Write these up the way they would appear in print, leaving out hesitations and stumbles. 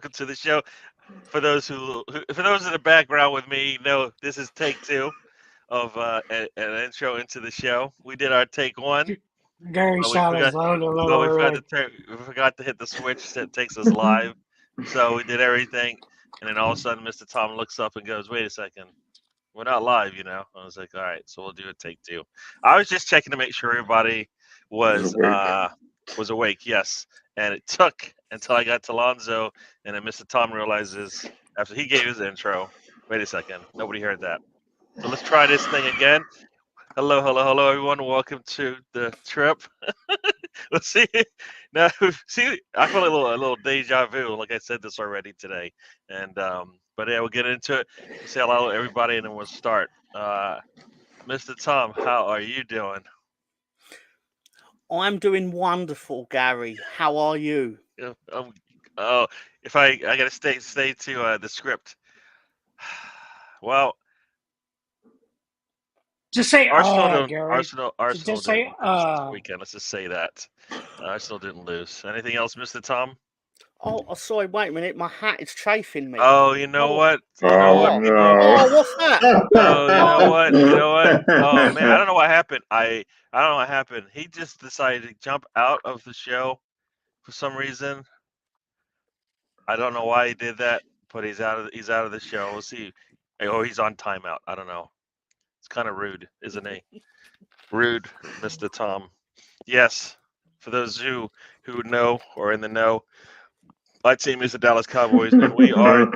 welcome to the show. For those for those in the background with me, know this is take two of an intro into the show. We did our take one, Gary but we shot his forgot, load a but little we forgot early. to we forgot to hit the switch that takes us live. So we did everything, and then all of a sudden, Mr. Tom looks up and goes, "Wait a second, we're not live, you know." I was like, "All right, so we'll do a take two." I was just checking to make sure everybody was was awake. Yes, and it took until I got to Lonzo, and then Mr. Tom realizes after he gave his intro, wait a second, nobody heard that. So let's try this thing again. Hello, hello, hello, everyone. Welcome to the trip. Let's see. Now, see, I feel a little deja vu. Like I said this already today, and but yeah, we'll get into it. We'll say hello to everybody, and then we'll start. Mr. Tom, how are you doing? I'm doing wonderful, Gary. How are you? Oh, if I gotta stay to the script. Well, Just say, Gary. Arsenal Just say, didn't lose this weekend. Let's just say that Arsenal didn't lose. Anything else, Mr. Tom? Oh, sorry. Wait a minute. My hat is chafing me. Oh, you know what? You know what? No. Oh, what's that? Oh, you know what? You know what? Oh man, I don't know what happened. I don't know what happened. He just decided to jump out of the show for some reason. I don't know why he did that, but he's out of the show. We'll see. Oh, he's on timeout. I don't know. It's kind of rude, isn't he? Rude, Mr. Tom. Yes. For those who know or in the know, my team is the Dallas Cowboys, and we are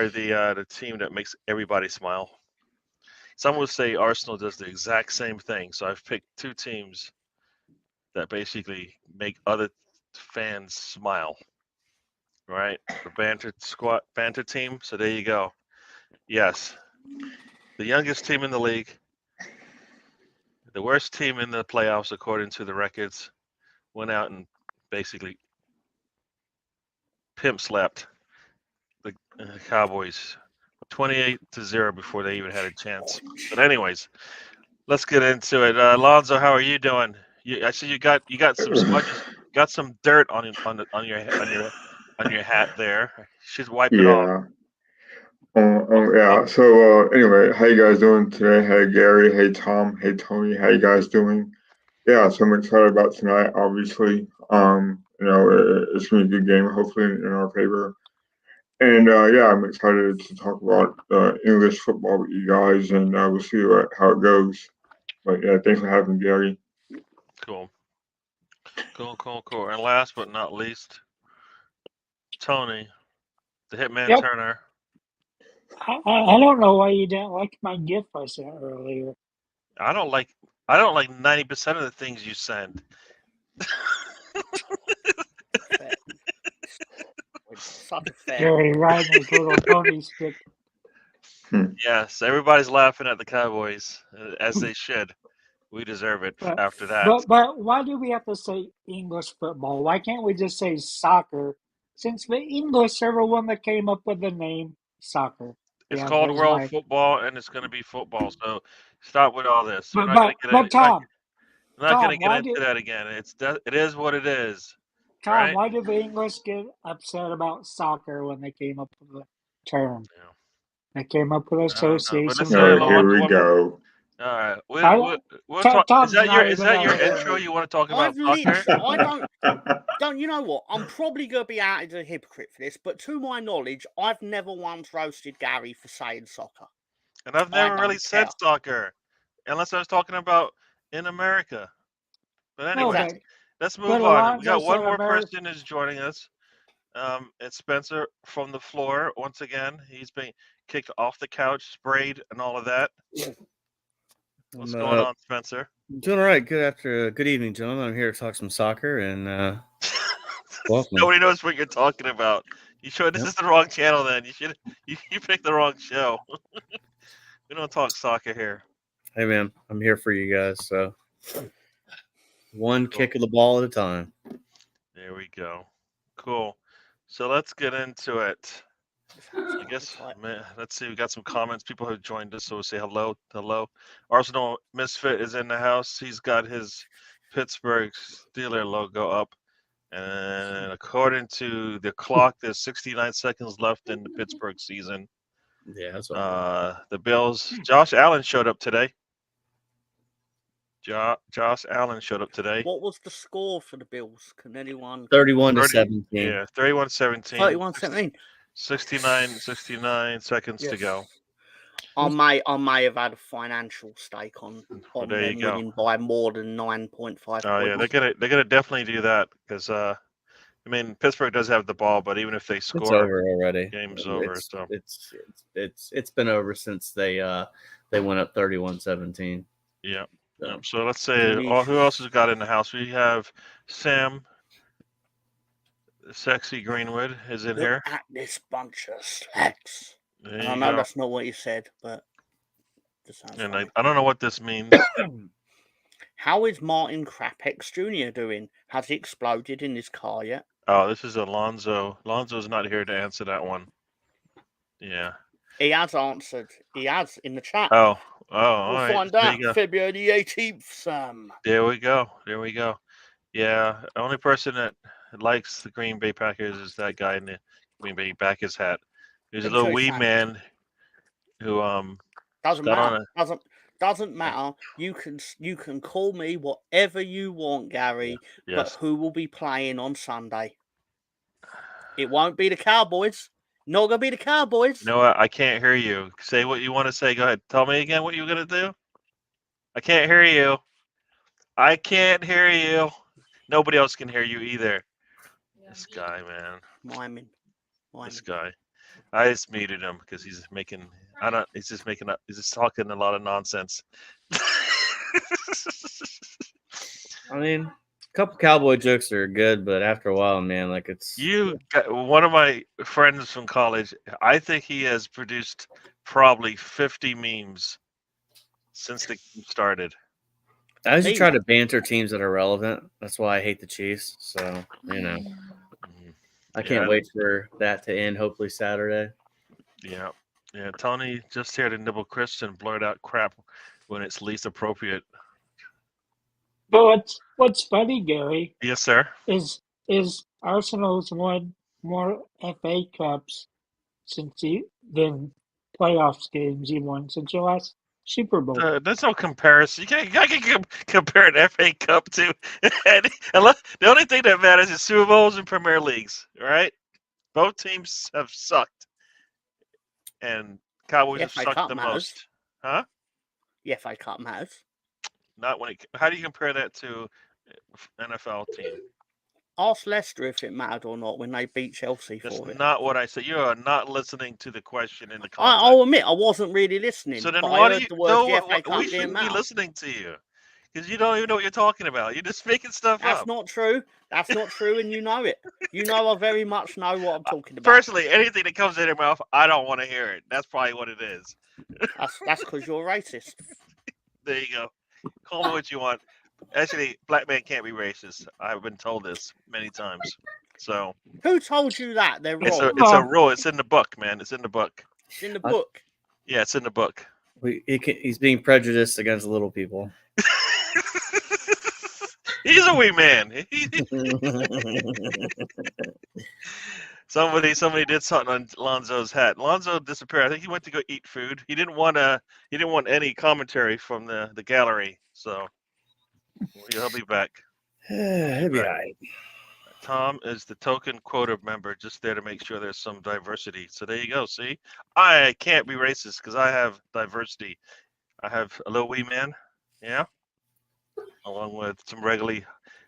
the team that makes everybody smile. Some would say Arsenal does the exact same thing. So I've picked two teams that basically make other fans smile. Right? The banter team. So there you go. Yes. The youngest team in the league. The worst team in the playoffs according to the records. Went out and basically pimp slapped the Cowboys 28-0 before they even had a chance. But anyways, let's get into it. Alonzo, how are you doing? I see you got some smudges, got some dirt on your hat there. You should wipe it off. Yeah. So anyway, how you guys doing today? Hey Gary, hey Tom, hey Tony, how you guys doing? Yeah, so I'm excited about tonight. Obviously, it's gonna be a good game. Hopefully in our favor. And yeah, I'm excited to talk about English football with you guys, and we'll see how it goes. But yeah, thanks for having me, Gary. Cool. And last but not least, Tony, the Hitman Turner. I don't know why you didn't like my gift I sent earlier. I don't like 90% of the things you send. Gary riding his little pony stick. Yes, everybody's laughing at the Cowboys, as they should. We deserve it after that. But why do we have to say English football? Why can't we just say soccer? Since the English are the one that came up with the name soccer. It's called world football, and it's going to be football. So stop with all this. We're not going to get into that again. It is what it is. Tom, right? Why did the English get upset about soccer when they came up with the term? Yeah. They came up with association. All right, here we go. All right, we'll talk. Is that your intro? You want to talk about soccer? Don't you know what? I'm probably going to be out as a hypocrite for this, but to my knowledge, I've never once roasted Gary for saying soccer. And I've never really said soccer, unless I was talking about in America. But anyway, let's move on. We got one more person who's joining us. It's Spencer from the floor once again. He's been kicked off the couch, sprayed, and all of that. What's going on, Spencer? Doing all right. Good evening, gentlemen. I'm here to talk some soccer, and welcome. Nobody knows what you're talking about. You sure this is the wrong channel? Then you picked the wrong show. We don't talk soccer here. Hey man, I'm here for you guys. So one kick of the ball at a time. There we go. Cool. So let's get into it. I guess, let's see. We got some comments. People have joined us, so we'll say hello. Hello. Arsenal Misfit is in the house. He's got his Pittsburgh Steelers logo up. And according to the clock, there's 69 seconds left in the Pittsburgh season. Yeah, that's what The Bills. Josh Allen showed up today. Josh Allen showed up today. What was the score for the Bills? Can anyone? 31-17. Yeah, 31-17. 31-17. 69 seconds to go. I may have had a financial stake on there you them go. winning by more than 9.5 points. Oh yeah, they're gonna definitely do that because I mean Pittsburgh does have the ball, but even if they score, It's over already. Game's over. So It's been over since they went up 31-17. Yeah. So, So let's say who else has got in the house? We have Sam, Sexy Greenwood is in here. Look at this bunch of slacks. There I you know go. that's not what you said, but just sounds And funny. I don't know what this means. How is Martin Krapex Jr. doing? Has he exploded in his car yet? Oh, this is Alonzo. Alonzo's not here to answer that one. Yeah. He has answered. He has in the chat. Oh, we'll all right. find There out you go. February the 18th, Sam. There we go. Yeah, the only person that likes the Green Bay Packers is that guy in the Green Bay Packers hat. He's a Big little Joey wee fan. man who Doesn't got on matter. Doesn't matter. You can call me whatever you want, Gary. Yes. But who will be playing on Sunday? It won't be the Cowboys. Not gonna be the Cowboys. No, I can't hear you. Say what you want to say. Go ahead. Tell me again what you're gonna do. I can't hear you. I can't hear you. Nobody else can hear you either. This guy, man. Miming. This guy. I just muted him because he's making. He's just making up. He's just talking a lot of nonsense. I mean, a couple cowboy jokes are good, but after a while, man, like it's One of my friends from college. I think he has produced probably 50 memes since the game started. I usually try to banter teams that are relevant. That's why I hate the Chiefs. So I can't wait for that to end. Hopefully Saturday. Yeah. Tony just here to nibble crisps and blurt out crap when it's least appropriate. But what's funny, Gary? Yes, sir. Is Arsenal's won more FA Cups than playoffs games he won since your last Super Bowl. There's no comparison. I can compare an FA Cup to. The only thing that matters is Super Bowls and Premier Leagues, right? Both teams have sucked, and Cowboys have sucked the most. Huh? The FA Cup matters. Not when how do you compare that to NFL team? Ask Leicester if it mattered or not when they beat Chelsea That's for it. not what I said. You are not listening to the question in the context. I'll admit I wasn't really listening. So then but why I do heard you? the word FA Cup We didn't shouldn't be matter. listening to you because you don't even know what you're talking about. You're just making stuff That's up. not true. That's not true, and you know it. You know I very much know what I'm talking about. Personally, anything that comes in your mouth, I don't want to hear it. That's probably what it is. That's because you're racist. There you go. Call me what you want. Actually, black man can't be racist. I've been told this many times. So who told you that? They're wrong. It's a rule. It's in the book, man. It's in the book. It's in the book. Yeah, it's in the book. He's being prejudiced against little people. He's a wee man. Somebody did something on Lonzo's hat. Lonzo disappeared. I think he went to go eat food. He didn't want any commentary from the gallery. So he'll be back. He'll be all right. Tom is the token quota member, just there to make sure there's some diversity. So there you go. See, I can't be racist because I have diversity. I have a little wee man, yeah, along with some regularly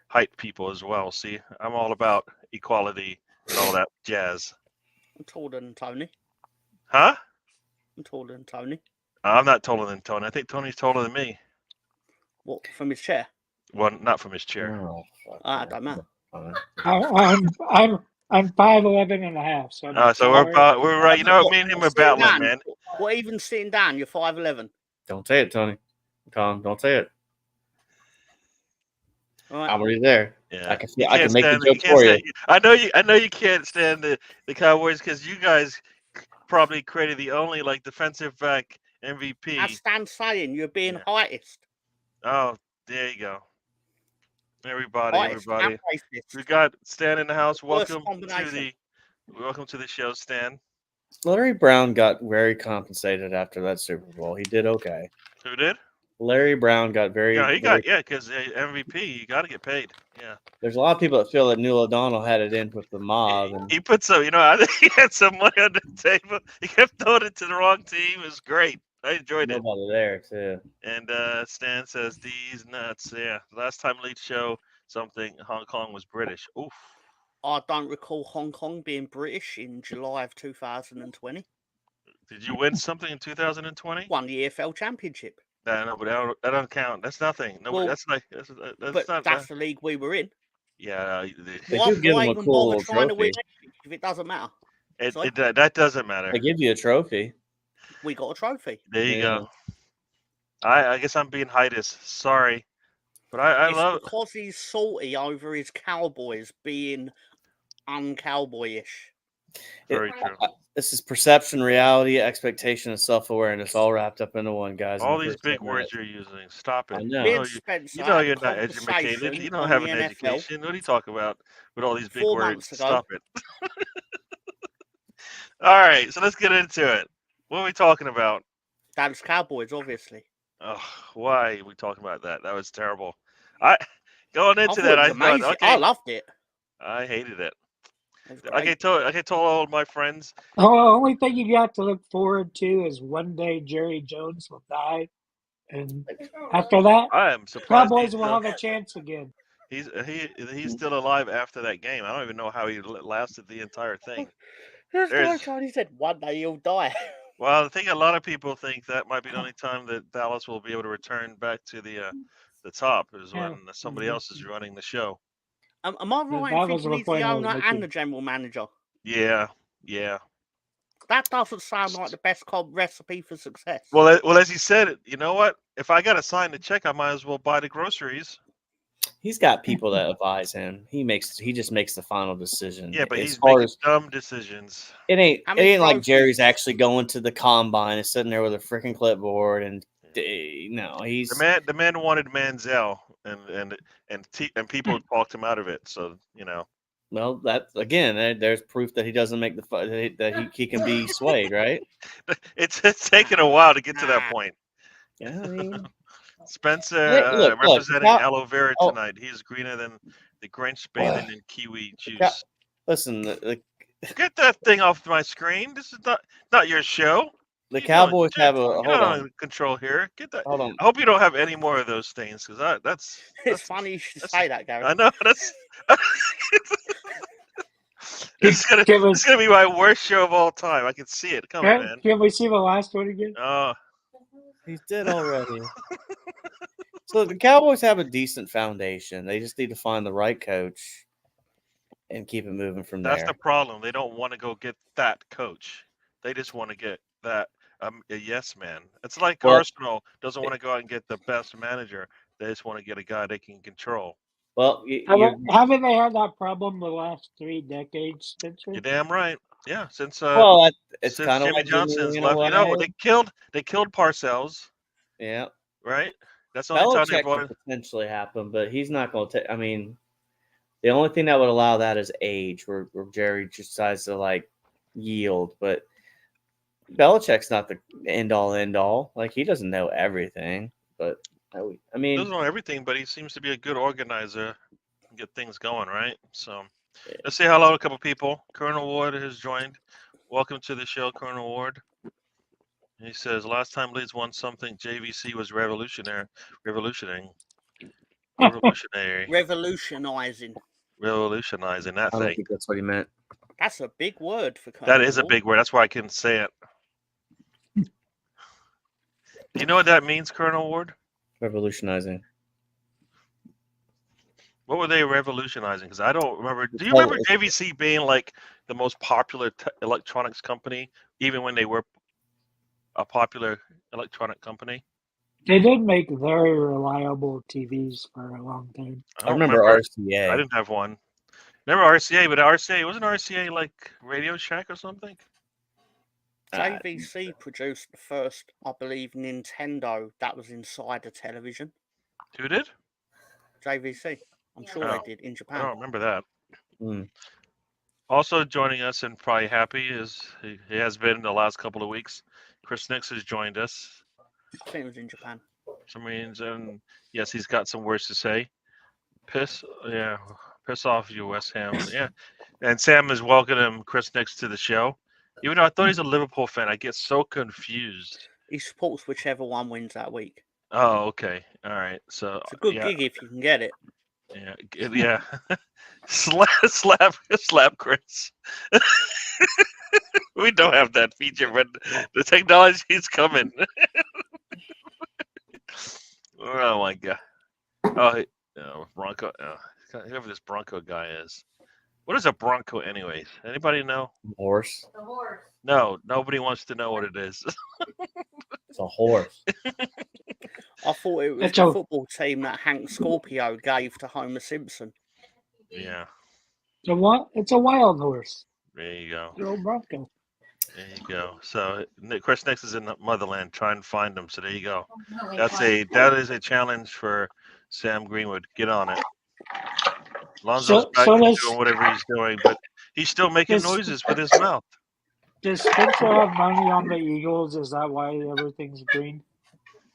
height people as well. See, I'm all about equality and all that jazz. I'm taller than Tony. Huh? I'm taller than Tony. I'm not taller than Tony. I think Tony's taller than me. What, from his chair? Well, not from his chair. Oh, I don't know. I'm 5'11" and a half. So we're right. You know, me and him are battling, man. What, even sitting down, you're 5'11"? Don't say it, Tony. Tom, don't say it. Right. I'm already there. Yeah, I can make the joke for you. I know you can't stand the Cowboys because you guys probably created the only defensive back MVP. I stand saying you're being heightist. Oh, there you go. Everybody. Right, it's We got Stan in the house. Worst Welcome to the show, Stan. Larry Brown got very compensated after that Super Bowl. He did okay. Who did? Larry Brown got very. Yeah, he got because MVP. You got to get paid. Yeah. There's a lot of people that feel that Neil O'Donnell had it in with the mob, and He put some. I think he had some money on the table. He kept throwing it to the wrong team. It was great. I enjoyed it. nobody there too. And Stan says these nuts. Yeah. Last time Lead show something Hong Kong was British. Oof. I don't recall Hong Kong being British in July of 2020. Did you win something in 2020? Won the EFL Championship. No, but that don't count. That's nothing. No, Well, that's like that's But not. that's the league we were in. Yeah. They Why, do give why him a even cool bother little trying to win trophy. if it doesn't matter? That doesn't matter. They give you a trophy. We got a trophy. There you Yeah. go. I guess I'm being Hitus. Sorry, but I It's love. because he's salty over his Cowboys being uncowboyish. Very true. This is perception, reality, expectation, and self-awareness all wrapped up into one, guys. All these big words you're using. Stop it. I know. Me You and Spencer you know had a you're not educated. conversation You don't on have the an NFL education. What are you talking about with all these big 4 words? months ago. Stop it. All right, so let's get into it. What are we talking about? Dallas Cowboys, obviously. Oh, why are we talking about that? That was terrible. Going I into thought that, it I was thought, amazing. okay, I loved it. I hated it. It was I great. told all my friends. The only thing you got to look forward to is one day Jerry Jones will die, and after that, I am surprised Cowboys will have a chance again. he's still alive after that game. I don't even know how he lasted the entire thing. He said one day he'll die. Well, I think a lot of people think that might be the only time that Dallas will be able to return back to the top is when somebody else is running the show. Am I right That in was thinking the he's point the I was owner making. and the general manager? Yeah. That doesn't sound like the best recipe for success. Well, as he said, you know what? If I got to sign the check, I might as well buy the groceries. He's got people that advise him. He just makes the final decision. Yeah, but As he's far making as dumb decisions. it ain't How many like trophies? Jerry's actually going to the combine and sitting there with a freaking clipboard and no, he's The man wanted Manziel, and people talked him out of it. So well, that again, there's proof that he doesn't make that he can be swayed, right? it's taken a while to get to that point. Yeah, I mean, Spencer look, representing aloe vera tonight. He's greener than the Grinch bathing in kiwi juice. Listen, Get that thing off my screen. This is not your show. the Cowboys have a You're hold not on. Control here. Get that. Hold on. I hope you don't have any more of those stains because that's. It's funny you should say that, Gary. I know that's. It's gonna be my worst show of all time. I can see it coming, man. Can we see the last one again? Oh, He's dead already. So the Cowboys have a decent foundation. They just need to find the right coach and keep it moving from there. that's the problem. They don't want to go get that coach. They just want to get that a yes man. It's like Arsenal doesn't want to go out and get the best manager. They just want to get a guy they can control. Well, haven't they had that problem the last 3 decades, Spencer? You're damn right. Yeah, since it's since kind of Jimmy like Johnson's Jimmy, left. They killed Parcells. Yeah, right. That's the only time they Belichick brought could potentially happen, but he's not going to take. I mean, the only thing that would allow that is age, where Jerry decides to yield. But Belichick's not the end all. Like, he doesn't know everything, but I mean, he doesn't know everything, but he seems to be a good organizer and get things going, right? So let's say hello to a couple people. Colonel Ward has joined. Welcome to the show, Colonel Ward. He says, last time Leeds won something, JVC was revolutionizing. Revolutionizing that I thing. don't think that's what he meant. That's a big word for Colonel That is a big word. That's why I couldn't say it. Do you know what that means, Colonel Ward? Revolutionizing. What were they revolutionizing? Because I don't remember. Do you remember JVC being like the most popular electronics company, even when they were a popular electronic company? They did make very reliable TVs for a long time. I remember RCA. I didn't have one. Remember RCA, but wasn't RCA like Radio Shack or something? JVC produced the first, I believe, Nintendo that was inside a television. Who did? JVC. I'm sure Oh, they did in I Japan. don't remember that. Mm. Also joining us and probably happy is he has been in the last couple of weeks. Chris Nix has joined us. I think it was in Japan. Some means, and yes, he's got some words to say. Piss off you, West Ham. Yeah, and Sam is welcoming Chris Nix to the show. Even though I thought he's a Liverpool fan, I get so confused. He supports whichever one wins that week. Oh, okay, all right. So It's a good gig if you can get it. yeah. slap Chris. We don't have that feature, but the technology is coming. Oh my god. Bronco. Whoever this Bronco guy is. What is a Bronco, anyways? Anybody know? Horse. The horse. No, nobody wants to know what it is. It's a horse. I thought it was It's the a- football team that Hank Scorpio gave to Homer Simpson. Yeah, It's a wild horse. there you go. The old Bronco. There you go. So Chris Nix is in the motherland. Try and find him. So there you go. Oh, wait, That is a challenge for Sam Greenwood. Get on it. Lonzo's back so to does- doing whatever he's doing, but he's still making does- noises with his mouth. Does Spencer have money on the Eagles? Is that why everything's green?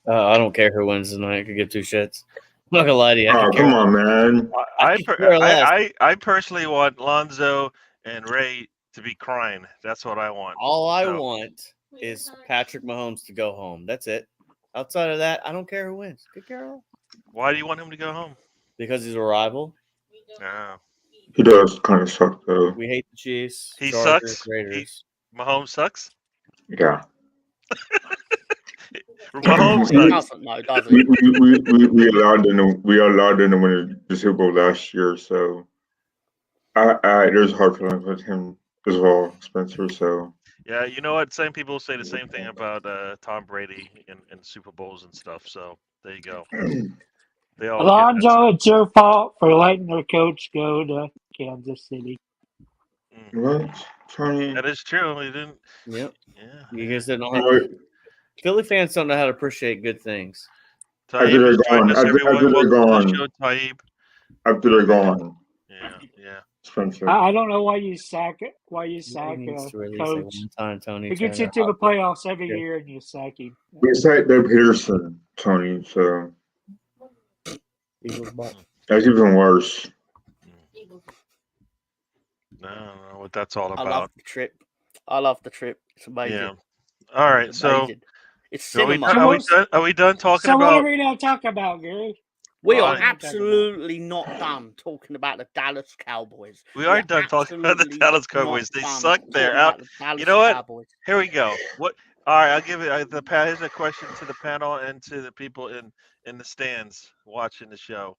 I don't care who wins tonight. I could give two shits. I'm not gonna lie to you. I Oh, could care come on, man. I personally want Lonzo and Ray to be crying. That's what I want. All I So- want is Patrick Mahomes to go home. That's it. Outside of that, I don't care who wins. Good girl. Why do you want him to go home? Because he's a rival. Oh. He does kind of suck, though. We hate the Chiefs. He Chargers, sucks? Raiders. Mahomes sucks? Yeah. Mahomes He sucks. doesn't know, does We, he? we allowed them to win the Super Bowl last year, so there's hard feelings with him as well, Spencer. So Yeah, you know what? Same people say the same thing about Tom Brady in Super Bowls and stuff. So there you go. They all get that. Alonzo, it's your fault for letting your coach go to Kansas City. what, Tony? That is true. He didn't. Yep. Yeah. You guys didn't know You how know what? Philly fans don't know how to appreciate good things. After Taib they're has joined gone, us, after everyone. they're Welcome gone. to the show, Taib. After they're gone, Yeah. Spencer. I don't know why you sack He needs a to release it coach. one time, Tony. He gets Turner. into the playoffs every Yeah. year and you sack him. We said Doug Peterson, Tony. So Eagles bought. that's even worse. I don't know what that's all I about. love the trip. It's amazing. Yeah. All right. It's So amazing. It's so cinema. are we done talking So what about? are we going to talk about, Gary? We Well, are I- absolutely not done talking about the Dallas Cowboys. We are done talking about the absolutely Dallas not Cowboys. They done suck. They're talking out. about the Dallas You know what? Cowboys. Here we go. What? All right. I'll give it here's a question to the panel and to the people in the stands watching the show.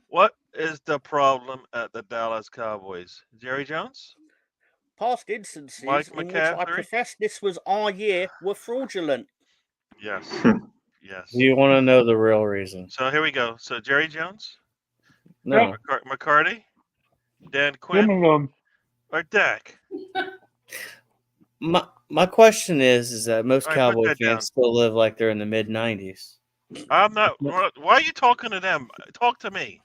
What is the problem at the Dallas Cowboys? Jerry Jones? Past instances Mike in which I McCaffrey? professed this was our year were fraudulent. Yes. Yes. Do you want to know the real reason? So here we go. So Jerry Jones, No. McCarty, Dan Give Quinn, me them. or Dak? My question is that most All right, put Cowboy that down. fans still live like they're in the mid '90s. I'm not. Why are you talking to them? Talk to me.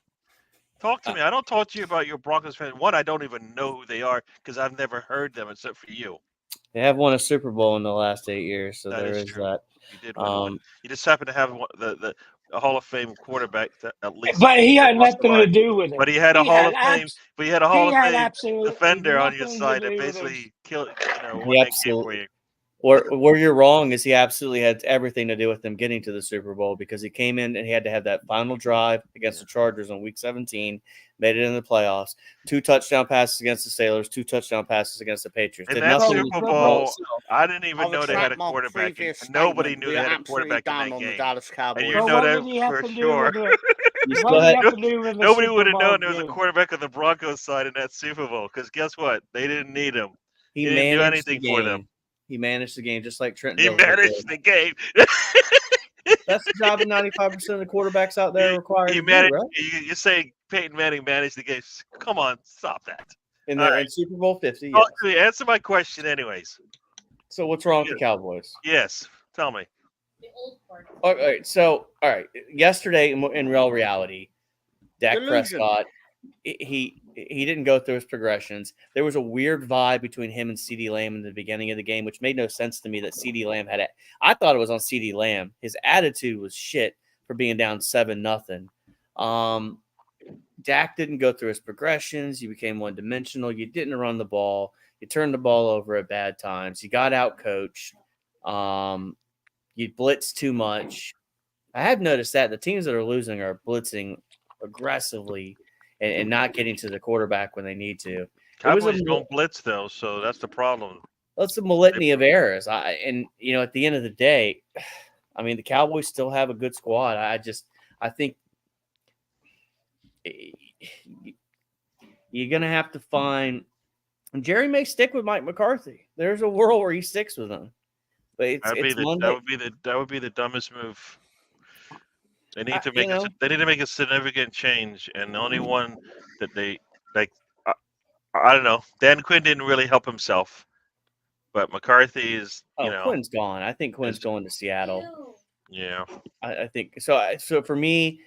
Talk to me. I don't talk to you about your Broncos fan. One, I don't even know who they are because I've never heard them except for you. They have won a Super Bowl in the last 8 years, so That there is is true. that. You did win one. You just happen to have the Hall of Fame quarterback that at least. But he had crossed the nothing to line. do with it. But he had a Hall of Fame. But he had a Hall of Fame absolutely defender on your nothing to side that do with basically killed. He Won that game absolutely- for you. Where you're wrong is he absolutely had everything to do with them getting to the Super Bowl because he came in and he had to have that final drive against the Chargers on Week 17, made it in the playoffs, 2 touchdown passes against the Sailors, 2 touchdown passes against the Patriots. In Did that nothing Super with the Bowl, itself. I didn't even I'll know they had a retract my quarterback. previous Nobody statement. knew We they are had a absolutely quarterback in done that on the game. Dallas Cowboys. you But know what that did he have for to do sure. with it? You What still did he had have to do with the Nobody Super would have Bowl known there was a game? quarterback on the Broncos side in that Super Bowl because guess what? They didn't need him. he didn't do managed anything the for game. them. He managed the game just like Trent He Dilfer managed did. the game. That's the job that 95% of the quarterbacks out there are required He to managed. do, right? You're saying Peyton Manning managed the game? Come on, stop that. In All the right. in Super Bowl 50, yes. Talk to me. Answer my question, anyways. So what's wrong with the Cowboys? Yes, tell me. The old part. All right. So, all right. Yesterday, in real reality, Dak Delusion. Prescott, he didn't go through his progressions. There was a weird vibe between him and CeeDee Lamb in the beginning of the game, which made no sense to me that CeeDee Lamb had I thought it was on CeeDee Lamb. His attitude was shit for being down 7-0. Dak didn't go through his progressions. You became one-dimensional. You didn't run the ball. You turned the ball over at bad times. You got out-coached. You blitzed too much. I have noticed that the teams that are losing are blitzing aggressively and not getting to the quarterback when they need to. Cowboys don't blitz though, so that's the problem. That's a litany of errors. And at the end of the day, I mean, the Cowboys still have a good squad. I think you're gonna have to find. And Jerry may stick with Mike McCarthy. There's a world where he sticks with him, but that would be the dumbest move. They need to make they need to make a significant change, and the only one that they like, I don't know. Dan Quinn didn't really help himself, but McCarthy is. Quinn's gone. I think Quinn's going to Seattle. Yeah, I think so. So for me,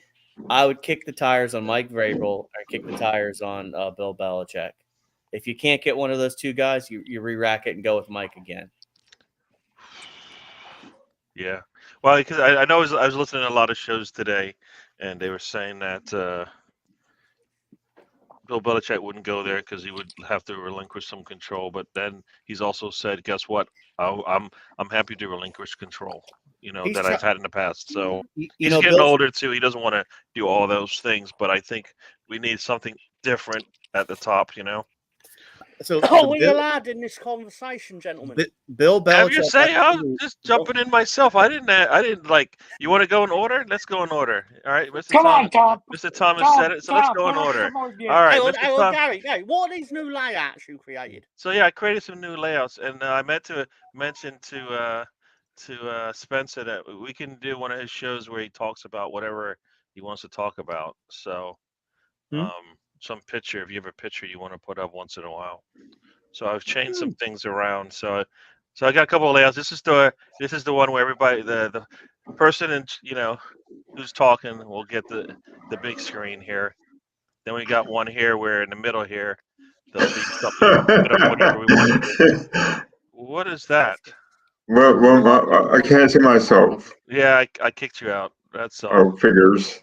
I would kick the tires on Mike Vrabel or kick the tires on Bill Belichick. If you can't get one of those two guys, you re-rack it and go with Mike again. Yeah. Well, because I know I was listening to a lot of shows today, and they were saying that Bill Belichick wouldn't go there because he would have to relinquish some control. But then he's also said, "Guess what? I'm happy to relinquish control. That I've had in the past." So he's getting older too. He doesn't want to do all those things. But I think we need something different at the top. So, are we allowed in this conversation, gentlemen? Bill Belichick. Have your say. I'm just jumping in myself. I didn't like. You want to go in order? Let's go in order. All right, Mr. Come on, Tom. Mr. Thomas said it, so let's go in order. All right, Mr. Tom. Gary, what are these new layouts you created? So yeah, I created some new layouts, and I meant to mention to Spencer that we can do one of his shows where he talks about whatever he wants to talk about. So, some picture, if you have a picture you want to put up once in a while. So I've changed some things around. So I got a couple of layouts. This is the one where everybody, the person who's talking will get the big screen here. Then we got one here where in the middle here there'll be something whatever we want to do. What is that? Well, I can't see myself. Yeah, I kicked you out. That's all. Oh, figures.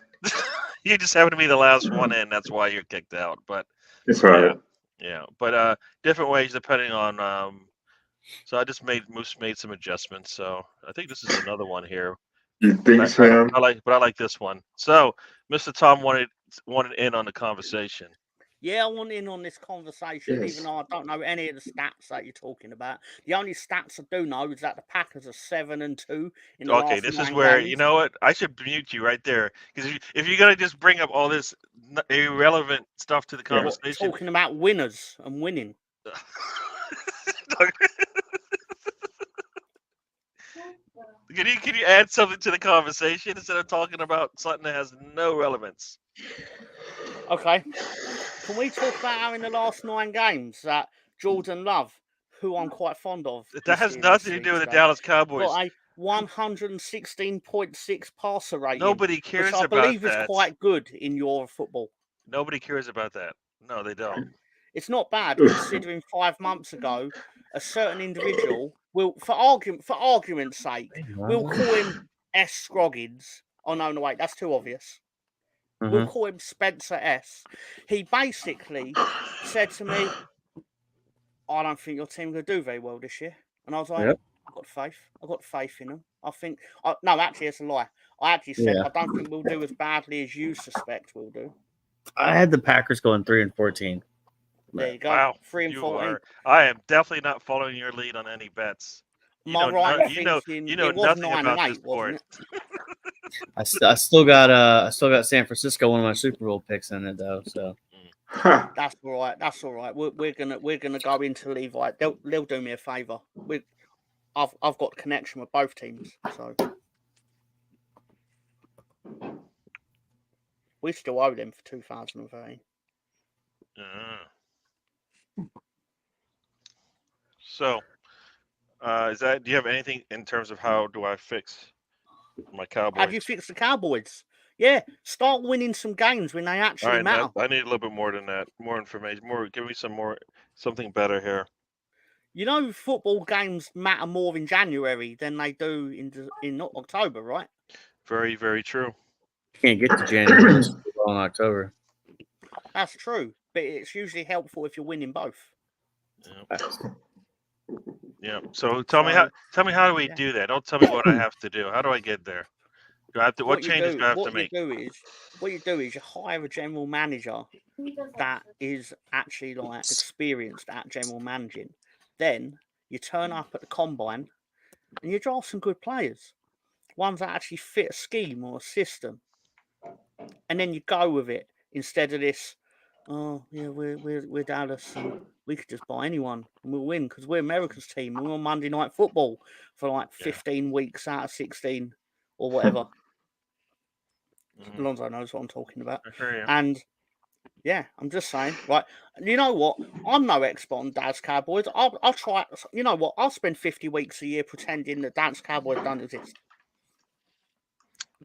You just happen to be the last one in. That's why you're kicked out. But it's all right. Yeah. But different ways depending on. So I just made some adjustments. So I think this is another one here. You think, Sam? I like this one. So Mr. Tom wanted in on the conversation. Yeah, I want in on this conversation, even though I don't know any of the stats that you're talking about. The only stats I do know is that the Packers are 7-2 in the last this is 9 where games. You know what? I should mute you right there because if you're gonna just bring up all this irrelevant stuff to the conversation, talking about winners and winning. Can you add something to the conversation instead of talking about something that has no relevance? Okay. Can we talk about how in the last 9 games that Jordan Love, who I'm quite fond of, that has nothing to do with the Dallas Cowboys, got a 116.6 passer rating. Nobody cares which I about believe that. Is quite good in your football. Nobody cares about that. No, they don't. It's not bad considering 5 months ago, a certain individual will, for argument's sake, we'll call him S. Scroggins. Oh no, wait, that's too obvious. We'll call him Spencer S. He basically said to me, I don't think your team going to do very well this year. And I was like, I've got faith. I've got faith in them. I think, no, actually, it's a lie. I actually said, I don't think we'll do as badly as you suspect we'll do. I had the Packers going 3-14. There you go. Wow. 3-14. I am definitely not following your lead on any bets. You know nothing about this sport. I still got San Francisco, one of my Super Bowl picks in it though. So that's all right. That's all right. We're gonna go into Levi. They'll do me a favor. I've got connection with both teams, so we still owe them for 2013. So, do you have anything in terms of how do I fix my Cowboys? How do you fix the Cowboys? Yeah, start winning some games when they All actually right, matter. I need a little bit more than that. More information. Give me something better here. You know, football games matter more in January than they do in October, right? Very, very true. You can't get to January unless you go in October. That's true, but it's usually helpful if you're winning both. Yeah. So tell me how do we do that? Don't tell me what I have to do. How do I get there? Do I have to? What changes do I have to make? What you do is you hire a general manager that is actually like experienced at general managing. Then you turn up at the combine and you draft some good players, ones that actually fit a scheme or a system, and then you go with it instead of this. Oh yeah, we're Dallas and we could just buy anyone and we'll win because we're America's team and we're on Monday Night Football for like 15 weeks out of 16 or whatever. Alonso knows what I'm talking about. And yeah, I'm just saying, right? You know what? I'm no expert on Dallas Cowboys. I'll try. You know what? I'll spend 50 weeks a year pretending that Dallas Cowboys don't exist.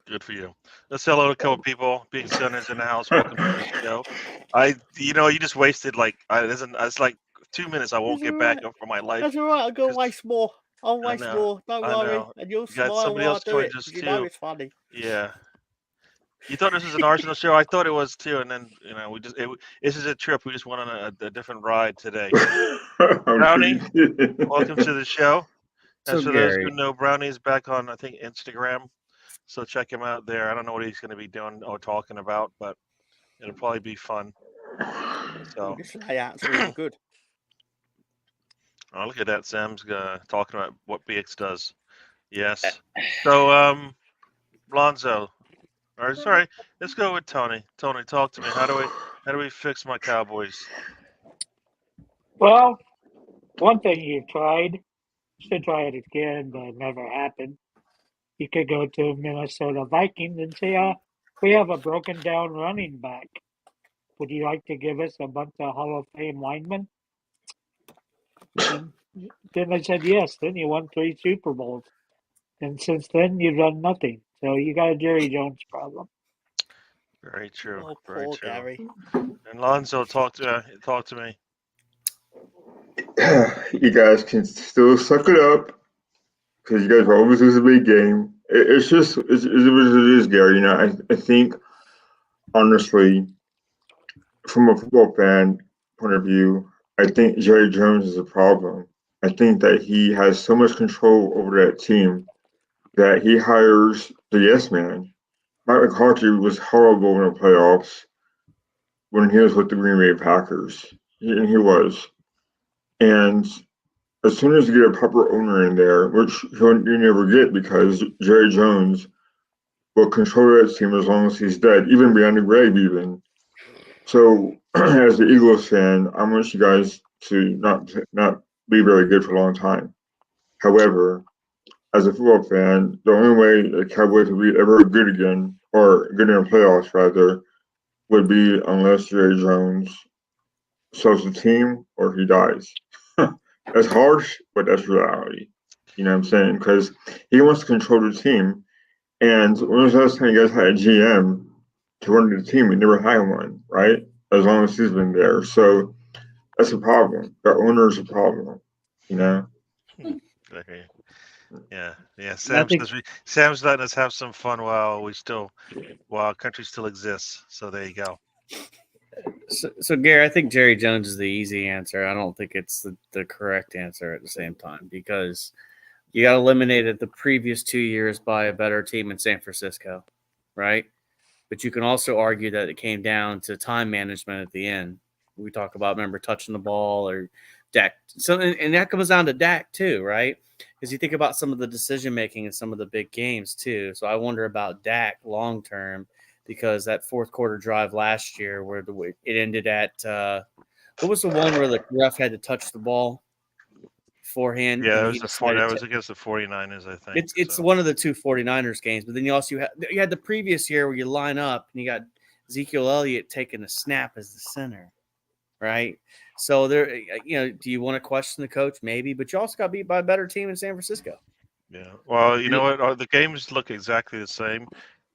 Good for you. Let's say hello to a couple people. Big Sonner's in the house. Welcome to the show. You just wasted it's like 2 minutes. I won't get back up for my life. That's all right. I'm gonna waste more. I'll waste more. Don't worry. And you'll smile while I do it. You know it's funny. Yeah. You thought this was an Arsenal show? I thought it was too. And then this is a trip. We just went on a different ride today. Brownie, welcome to the show. As for those who know, Brownie's back on, I think, Instagram. So check him out there. I don't know what he's going to be doing or talking about, but it'll probably be fun. So this layout's really good. Oh, look at that. Sam's talking about what BX does. Yes. So, Lonzo. Or sorry, let's go with Tony. Tony, talk to me. How do we fix my Cowboys? Well, one thing you should try it again, but it never happened. You could go to Minnesota Vikings and say, we have a broken down running back. Would you like to give us a bunch of Hall of Fame linemen? And then I said yes. Then you won 3 Super Bowls. And since then, you've done nothing. So you got a Jerry Jones problem. Very true. Oh, very poor true. Gary. And Lonzo, talk to me. You guys can still suck it up because you guys will always lose a big game. It's what it is, Gary. You know, I think honestly, from a football fan point of view, I think Jerry Jones is a problem. I think that he has so much control over that team that he hires the yes man. Mike McCarthy was horrible in the playoffs when he was with the Green Bay Packers. He was. And as soon as you get a proper owner in there, which you never get because Jerry Jones will control that team as long as he's dead, even beyond the grave even. So as an Eagles fan, I want you guys to not be very good for a long time. However, as a football fan, the only way the Cowboys will be ever good again, or good in the playoffs rather, would be unless Jerry Jones sells the team or he dies. That's harsh, but that's reality. You know what I'm saying? Because he wants to control the team. And when was the last time you guys had a GM to run the team? We never had one, right? As long as he's been there. So that's a problem. The owner is a problem, you know? Yeah. Sam's letting us have some fun while country still exists. So there you go. So Gary, I think Jerry Jones is the easy answer. I don't think it's the correct answer at the same time because you got eliminated the previous 2 years by a better team in San Francisco, right? But you can also argue that it came down to time management at the end. We talk about, remember, touching the ball or Dak. So, and that comes down to Dak too, right? Because you think about some of the decision making in some of the big games too. So I wonder about Dak long term. Because that fourth quarter drive last year where it ended at what was the one where the ref had to touch the ball beforehand? Yeah, that was against the 49ers, I think. It's one of the two 49ers games. But then you also had the previous year where you line up and you got Ezekiel Elliott taking a snap as the center, right? So there, do you want to question the coach? Maybe, but you also got beat by a better team in San Francisco. Yeah. Well, you know what? The games look exactly the same.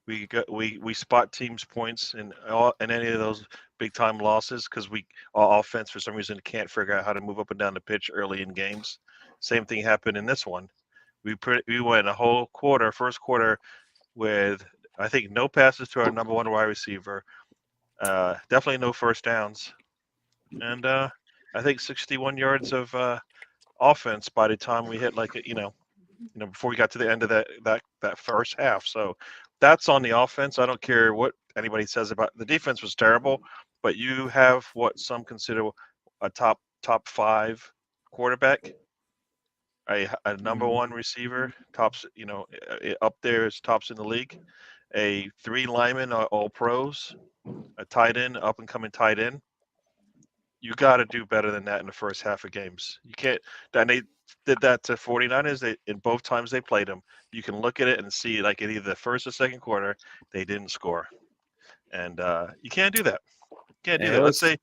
we spot teams' points in any of those big time losses because our offense for some reason can't figure out how to move up and down the pitch early in games. Same thing happened in this one. We went a whole first quarter, with I think no passes to our number one wide receiver, definitely no first downs, and I think 61 yards of offense by the time we hit before we got to the end of that first half. So that's on the offense. I don't care what anybody says about the defense was terrible, but you have what some consider a top 5 quarterback, a number one receiver, tops, up there is tops in the league, a 3 linemen are all pros, a tight end, up and coming tight end. You got to do better than that in the first half of games. You can't. And they did that to 49ers. In both times they played them, you can look at it and see, like, in either the first or second quarter, they didn't score, and you can't do that. Can't do that. Let's say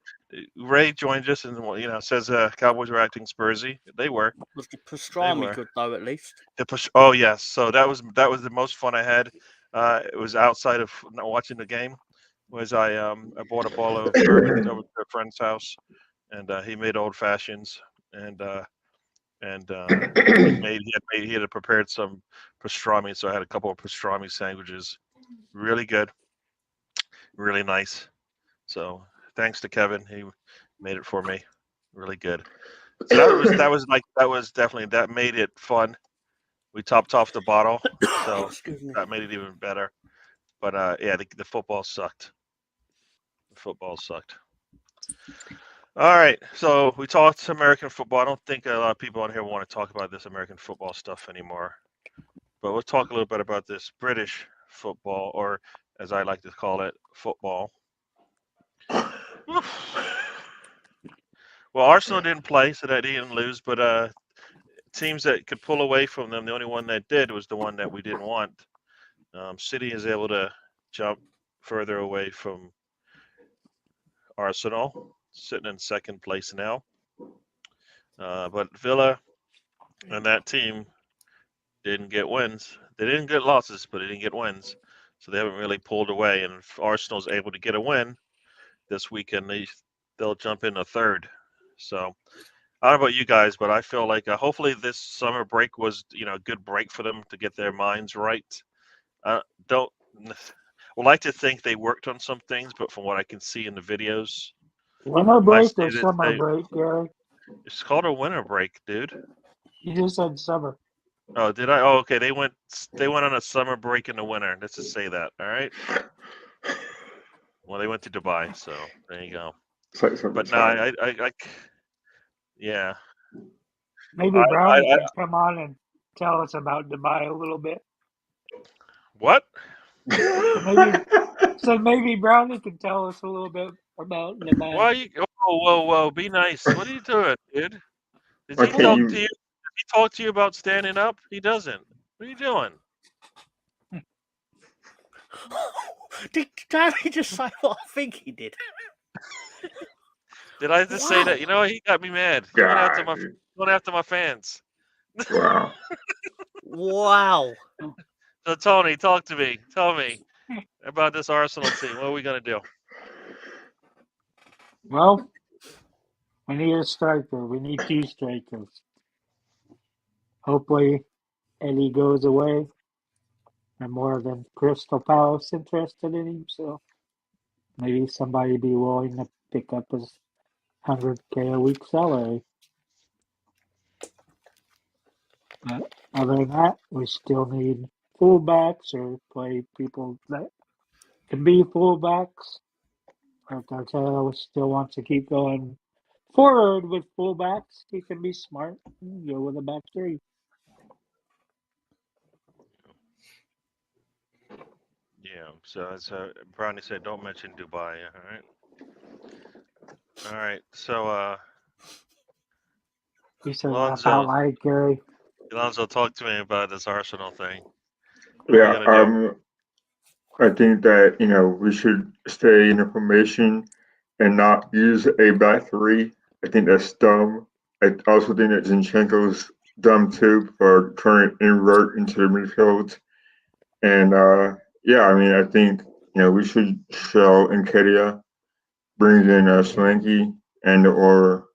Ray joined us and says Cowboys were acting Spursy. They were. Was the pastrami good though? At least. Oh yes. So that was the most fun I had. It was outside of watching the game. Was I bought a bottle of bourbon over to a friend's house, and he made old fashions, and he had prepared some pastrami, so I had a couple of pastrami sandwiches, really good, really nice. So thanks to Kevin, he made it for me, really good. So that made it fun. We topped off the bottle, so that made it even better. But the football sucked. Football sucked. All right, so we talked American football. I don't think a lot of people on here want to talk about this American football stuff anymore, but we'll talk a little bit about this British football, or as I like to call it, football. Well, Arsenal didn't play, so they didn't lose, but teams that could pull away from them, the only one that did was the one that we didn't want. City is able to jump further away from Arsenal, sitting in second place now. But Villa and that team didn't get wins. They didn't get losses, but they didn't get wins. So they haven't really pulled away. And if Arsenal's able to get a win this weekend, they'll jump in a third. So I don't know about you guys, but I feel like hopefully this summer break was a good break for them to get their minds right. Would like to think they worked on some things, but from what I can see in the videos, winter break or summer break, Gary? It's called a winter break, dude. You just said summer. Oh, did I? Oh, okay. They went on a summer break in the winter. Let's just say that. All right. Well, they went to Dubai, so there you go. But no, yeah. Maybe Brownie can come on and tell us about Dubai a little bit. What? So maybe Brownie can tell us a little bit about Dubai. Why are you? Whoa! Be nice. What are you doing, dude? Did he talk to you? Did he talk to you about standing up? He doesn't. What are you doing? Did Danny just say what I think he did? Did I just say that? He got me mad. Going after my fans. Wow. Wow. So Tony, talk to me. Tell me about this Arsenal team. What are we gonna do? Well, we need a striker. We need 2 strikers. Hopefully, Eddie goes away. And more than Crystal Palace interested in him, so maybe somebody be willing to pick up his $100K a week salary. But other than that, we still need fullbacks or play people that can be fullbacks. But Arteta still wants to keep going forward with fullbacks. He can be smart and go with a back 3. Yeah, so as Brownie said, don't mention Dubai, all right. So You said laugh out loud, Gary. Alonso, talk to me about this Arsenal thing. Yeah, I think that we should stay in the formation and not use a back 3. I think that's dumb. I also think that Zinchenko's dumb too for trying to invert into the midfield. And yeah, I mean, I think we should sell Nkedia, brings in Solanke and or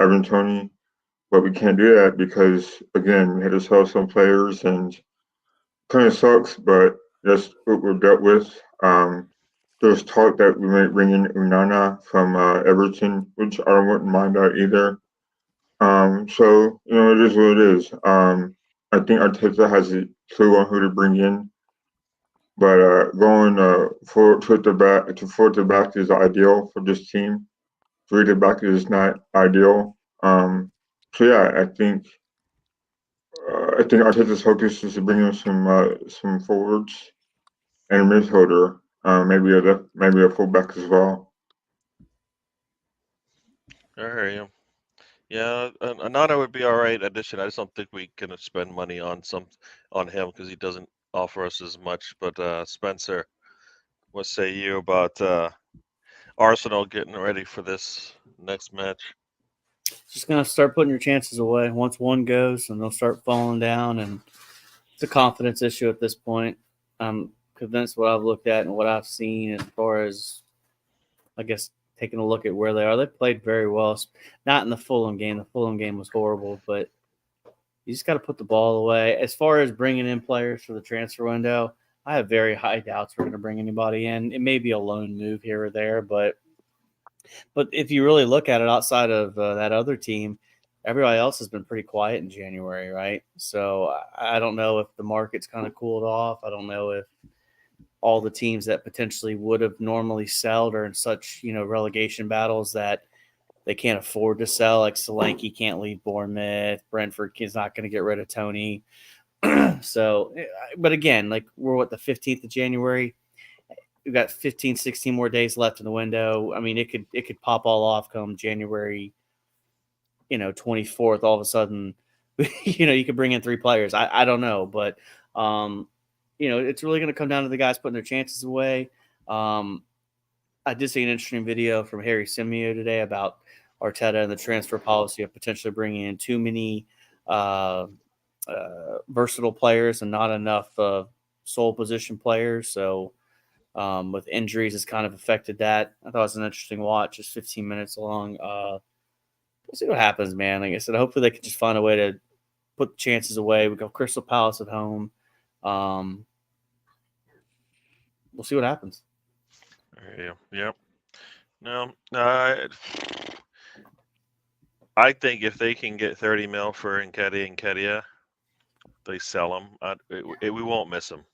Evan Tony, but we can't do that because again we had to sell some players and kind of sucks, but that's what we're dealt with. There's talk that we might bring in Unana from Everton, which I wouldn't mind that either. So it is what it is. I think Arteta has a clue on who to bring in, but going forward to back is ideal for this team. Three to back is not ideal. So yeah, I think Arteta's focus is to bring in some forwards and a midfielder, maybe a fullback as well. I hear you. Yeah, Anana would be all right addition. I just don't think we can spend money on him because he doesn't offer us as much. But Spencer, what say you about Arsenal getting ready for this next match? Just gonna start putting your chances away. Once one goes, and they'll start falling down, and it's a confidence issue at this point. I'm convinced what I've looked at and what I've seen as far as, I guess, taking a look at where they are. They played very well. Not in the Fulham game. The Fulham game was horrible, but you just got to put the ball away. As far as bringing in players for the transfer window, I have very high doubts we're going to bring anybody in. It may be a lone move here or there, but if you really look at it outside of that other team, everybody else has been pretty quiet in January, right? So I don't know if the market's kind of cooled off. I don't know if all the teams that potentially would have normally sold are in such, relegation battles that they can't afford to sell. Like Solanke can't leave Bournemouth. Brentford is not going to get rid of Tony. So, but again, like we're the 15th of January. We've got 15, 16 more days left in the window. I mean, it could pop all off come January, 24th. All of a sudden, you could bring in 3 players. I don't know, but it's really going to come down to the guys putting their chances away. I did see an interesting video from Harry Simeo today about Arteta and the transfer policy of potentially bringing in too many versatile players and not enough sole position players. So with injuries, it's kind of affected that. I thought it was an interesting watch, just 15 minutes long. We'll see what happens, man. Like I said, hopefully they can just find a way to put the chances away. We got Crystal Palace at home. We'll see what happens. Yep. No. I think if they can get 30 mil for Nketiah, they sell him. We won't miss him.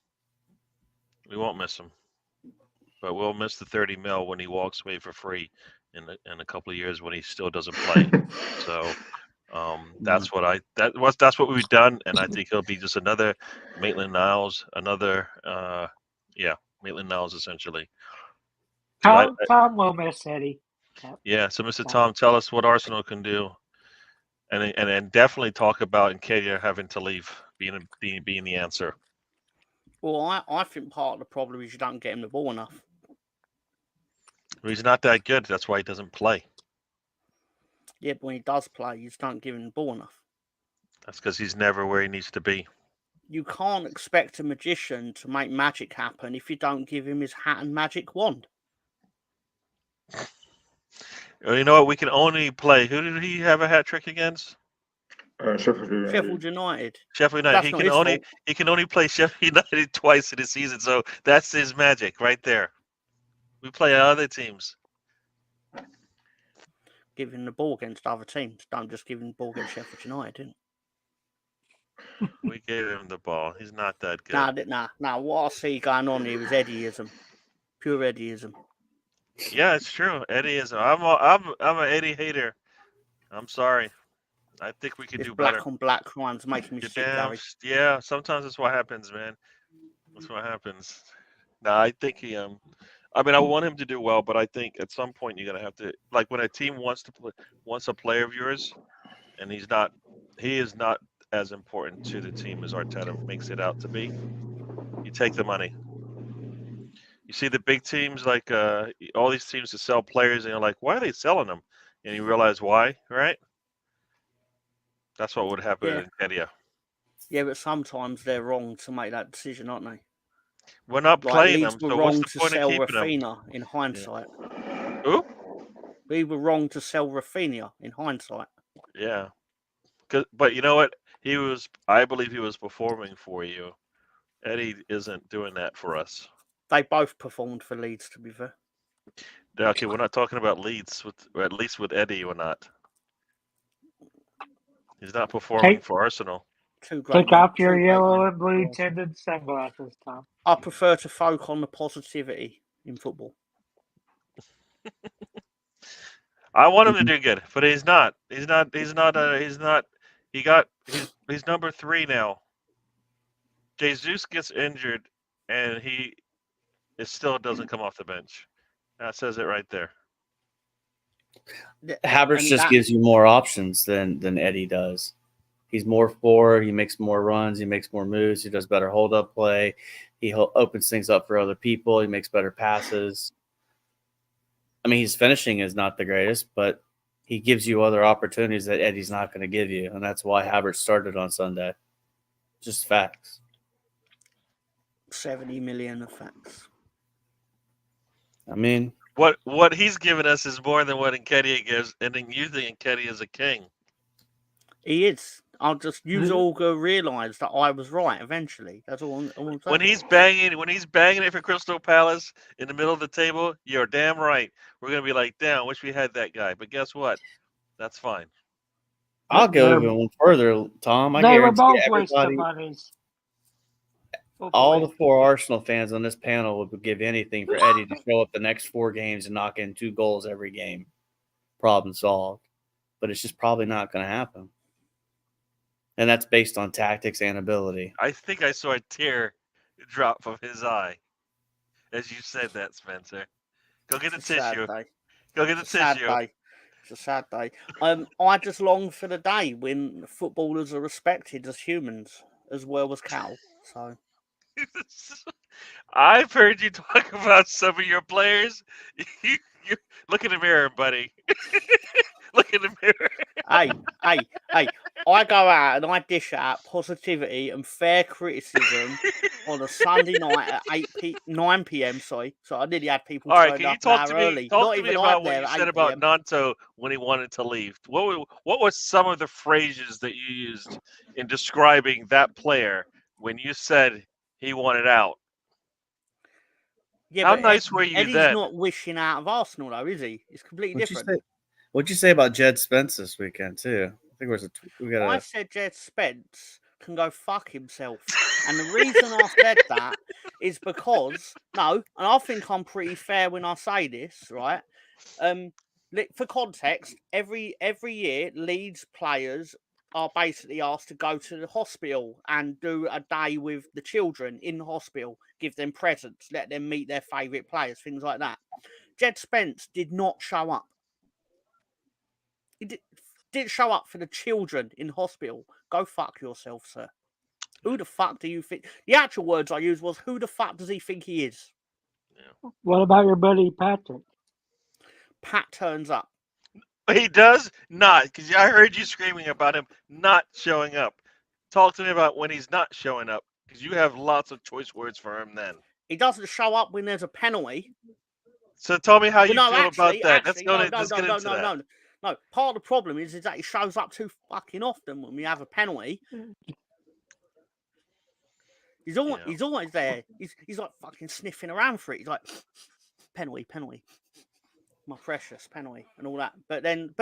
We won't miss him. But we'll miss the 30 mil when he walks away for free in a couple of years when he still doesn't play. So that's what we've done, and I think he'll be just another Maitland-Niles, Maitland-Niles essentially. Tom will miss Eddie. Yeah, so Mr. Tom, tell us what Arsenal can do, and definitely talk about Nketiah having to leave being the answer. Well, I think part of the problem is you don't get him the ball enough. Well, he's not that good. That's why he doesn't play. Yeah, but when he does play, you just don't give him the ball enough. That's because he's never where he needs to be. You can't expect a magician to make magic happen if you don't give him his hat and magic wand. You know what? We can only play. Who did he have a hat trick against? Sheffield United. Sheffield United. Sheffield United. He can only play Sheffield United twice in a season, so that's his magic right there. We play other teams. Give him the ball against other teams. Don't just give him the ball against Sheffield United, didn't We gave him the ball. He's not that good. Nah. What I see going on here is Eddieism. Pure Eddieism. Yeah, it's true. Eddieism. I'm an Eddie hater. I'm sorry. I think we could do better. Black on black crimes making me sick, Gary. Yeah, sometimes that's what happens, man. That's what happens. Nah, I think he I want him to do well, but I think at some point you're gonna have to, like, when a team wants a player of yours, and he is not as important to the team as Arteta makes it out to be. You take the money. You see the big teams, like all these teams that sell players, and you're like, why are they selling them? And you realize why, right? That's what would happen in Nketiah. Yeah, but sometimes they're wrong to make that decision, aren't they? We're not Like playing Leeds them, were so what's wrong the to point of sell keeping them? Rafinha in hindsight. Who? We were wrong to sell Rafinha in hindsight. Yeah. But you know what? I believe he was performing for you. Eddie isn't doing that for us. They both performed for Leeds, to be fair. Okay, we're not talking about Leeds, or at least with Eddie, we're not. He's not performing for Arsenal. Take off your yellow and blue tinted sunglasses, Tom. I prefer to focus on the positivity in football. I want him to do good, but he's not. He's not. He's number 3 now. Jesus gets injured, and it still doesn't come off the bench. That says it right there. Havertz just gives you more options than Eddie does. He's more forward. He makes more runs. He makes more moves. He does better hold-up play. He opens things up for other people. He makes better passes. I mean, his finishing is not the greatest, but he gives you other opportunities that Eddie's not going to give you, and that's why Havertz started on Sunday. Just facts. 70 million of facts. I mean, what he's given us is more than what Nketiah gives, and then you think Nketiah is a king. He is. I'll just use Olga realize that I was right eventually. That's all I'm saying. When he's banging it for Crystal Palace in the middle of the table, you're damn right. We're gonna be like, damn, wish we had that guy. But guess what? That's fine. I'll go even one further, Tom. I They were guarantee both wasting everybody, monies. all the 4 Arsenal fans on this panel would give anything for Eddie to show up the next 4 games and knock in 2 goals every game. Problem solved. But it's just probably not going to happen. And that's based on tactics and ability. I think I saw a tear drop from his eye as you said that, Spencer. Go get the tissue. Go get the tissue. It's a sad day. I just long for the day when footballers are respected as humans as well as cattle. So I've heard you talk about some of your players. You look in the mirror, buddy. Look in the mirror. Hey, I go out and I dish out positivity and fair criticism on a Sunday night at 9 p.m. Sorry, so I nearly had people All right, turned can you up talk an to hour me? early. Talk Not to me even about I'm what there you at said 8 about p.m. Nanto when he wanted to leave. What was some of the phrases that you used in describing that player when you said he wanted out? Yeah, How but nice were you Eddie's then? not wishing out of Arsenal, though, is he? It's completely different. What'd you say about Jed Spence this weekend too? I think I said Jed Spence can go fuck himself, and the reason I said that is because and I think I'm pretty fair when I say this, right? For context, every year Leeds players are basically asked to go to the hospital and do a day with the children in the hospital, give them presents, let them meet their favourite players, things like that. Jed Spence did not show up. He didn't show up for the children in hospital. Go fuck yourself, sir. Who the fuck do you think? The actual words I used was, who the fuck does he think he is? Yeah. What about your buddy Patrick? Pat turns up. He does not, because I heard you screaming about him not showing up. Talk to me about when he's not showing up, because you have lots of choice words for him then. He doesn't show up when there's a penalty. So tell me how you feel about that. Let's get into that. No, part of the problem is that he shows up too fucking often when we have a penalty. He's always there. He's like fucking sniffing around for it. He's like, penalty, my precious penalty, and all that. But then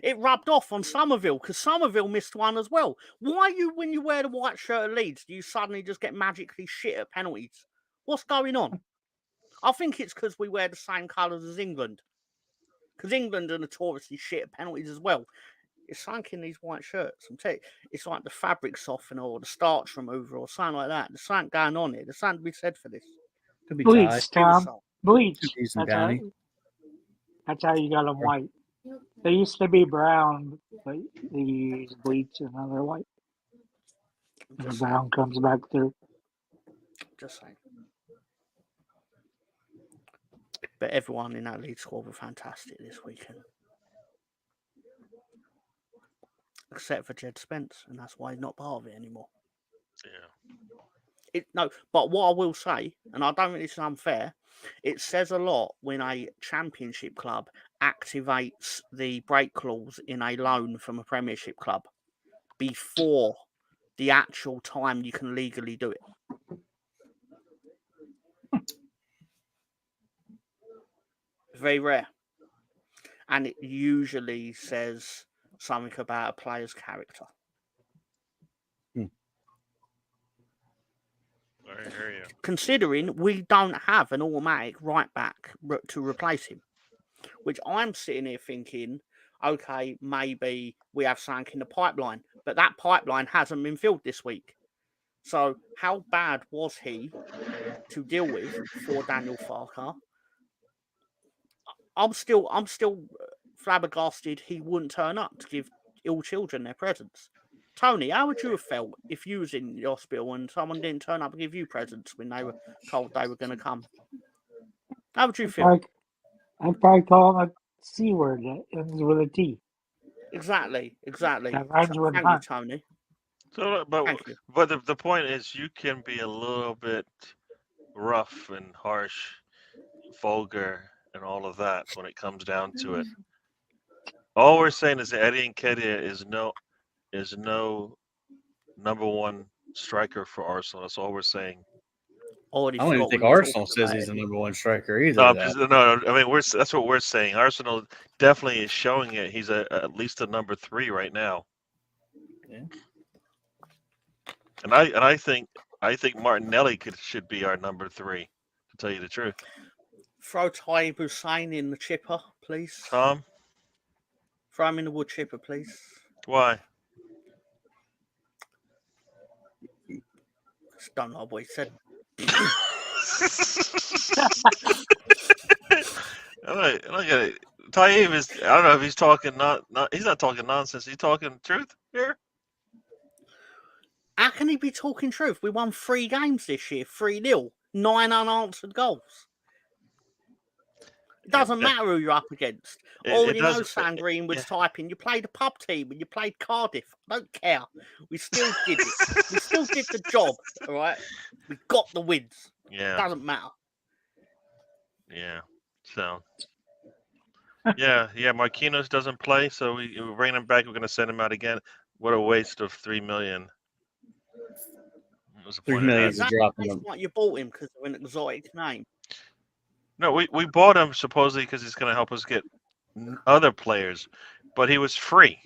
it rubbed off on Somerville because Somerville missed one as well. Why when you wear the white shirt at Leeds, do you suddenly just get magically shit at penalties? What's going on? I think it's because we wear the same colours as England. Because England are notoriously shit at penalties as well. It's sunk in these white shirts. I'm telling you, it's like the fabric softener or the starch remover or something like that. There's something going on here. There's something to be said for this. Could be Bleach, Tom. Bleach. That's how you got them white. They used to be brown, but they use bleach and now they're white. And the brown comes back through. Just saying. But everyone in that lead squad were fantastic this weekend. Except for Jed Spence, and that's why he's not part of it anymore. Yeah. No, but what I will say, and I don't think this is unfair, it says a lot when a championship club activates the break clause in a loan from a Premiership club before the actual time you can legally do it. Very rare. And it usually says something about a player's character. I hear you. Considering we don't have an automatic right back to replace him, which I'm sitting here thinking, okay, maybe we have something in the pipeline, but that pipeline hasn't been filled this week. So how bad was he to deal with for Daniel Farker? I'm still flabbergasted he wouldn't turn up to give ill children their presents. Tony, how would you have felt if you was in the hospital and someone didn't turn up and give you presents when they were told they were going to come? How would you feel? I'd probably call him a C word that ends with a T. Exactly. That rhymes with Thank you, hunt. Tony. So, Thank you. but the point is, you can be a little bit rough and harsh, vulgar, and all of that when it comes down to it. All we're saying is that Eddie Nketiah is no number one striker for Arsenal. That's all we're saying. I don't even think Arsenal says he's the number one striker either. No, I mean that's what we're saying. Arsenal definitely is showing it. He's at least a number 3 right now. Yeah. And I think Martinelli should be our number 3. To tell you the truth. Throw Taib Hussein in the chipper, please. Tom, throw him in the wood chipper, please. Why? Just don't know what he said. I don't get it. Taib is. I don't know if he's talking he's not talking nonsense. He's talking truth here. How can he be talking truth? We won 3 games this year, 3-0, 9 unanswered goals. It doesn't matter who you're up against. Already know Sam Green was typing, you played a pub team and you played Cardiff. I don't care. We still did it. We still did the job, all right? We got the wins. Yeah. It doesn't matter. Yeah. So. Yeah. Marquinhos doesn't play, so we bring him back. We're going to send him out again. What a waste of $3 million. $3 million is dropping him. You bought him because of an exotic name. No, we bought him supposedly because he's going to help us get other players, but he was free.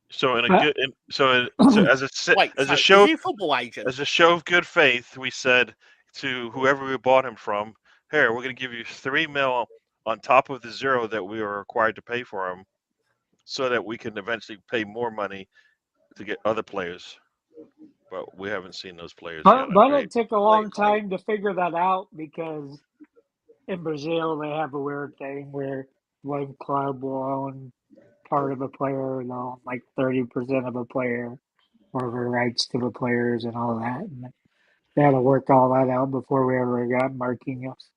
So as a show of good faith, we said to whoever we bought him from, here, we're going to give you $3 million on top of the 0 that we were required to pay for him, so that we can eventually pay more money to get other players. But we haven't seen those players yet. But it took a long time to figure that out because in Brazil they have a weird thing where one club will own part of a player, like 30% of a player, or the rights to the players and all that. And they had to work all that out before we ever got Marquinhos.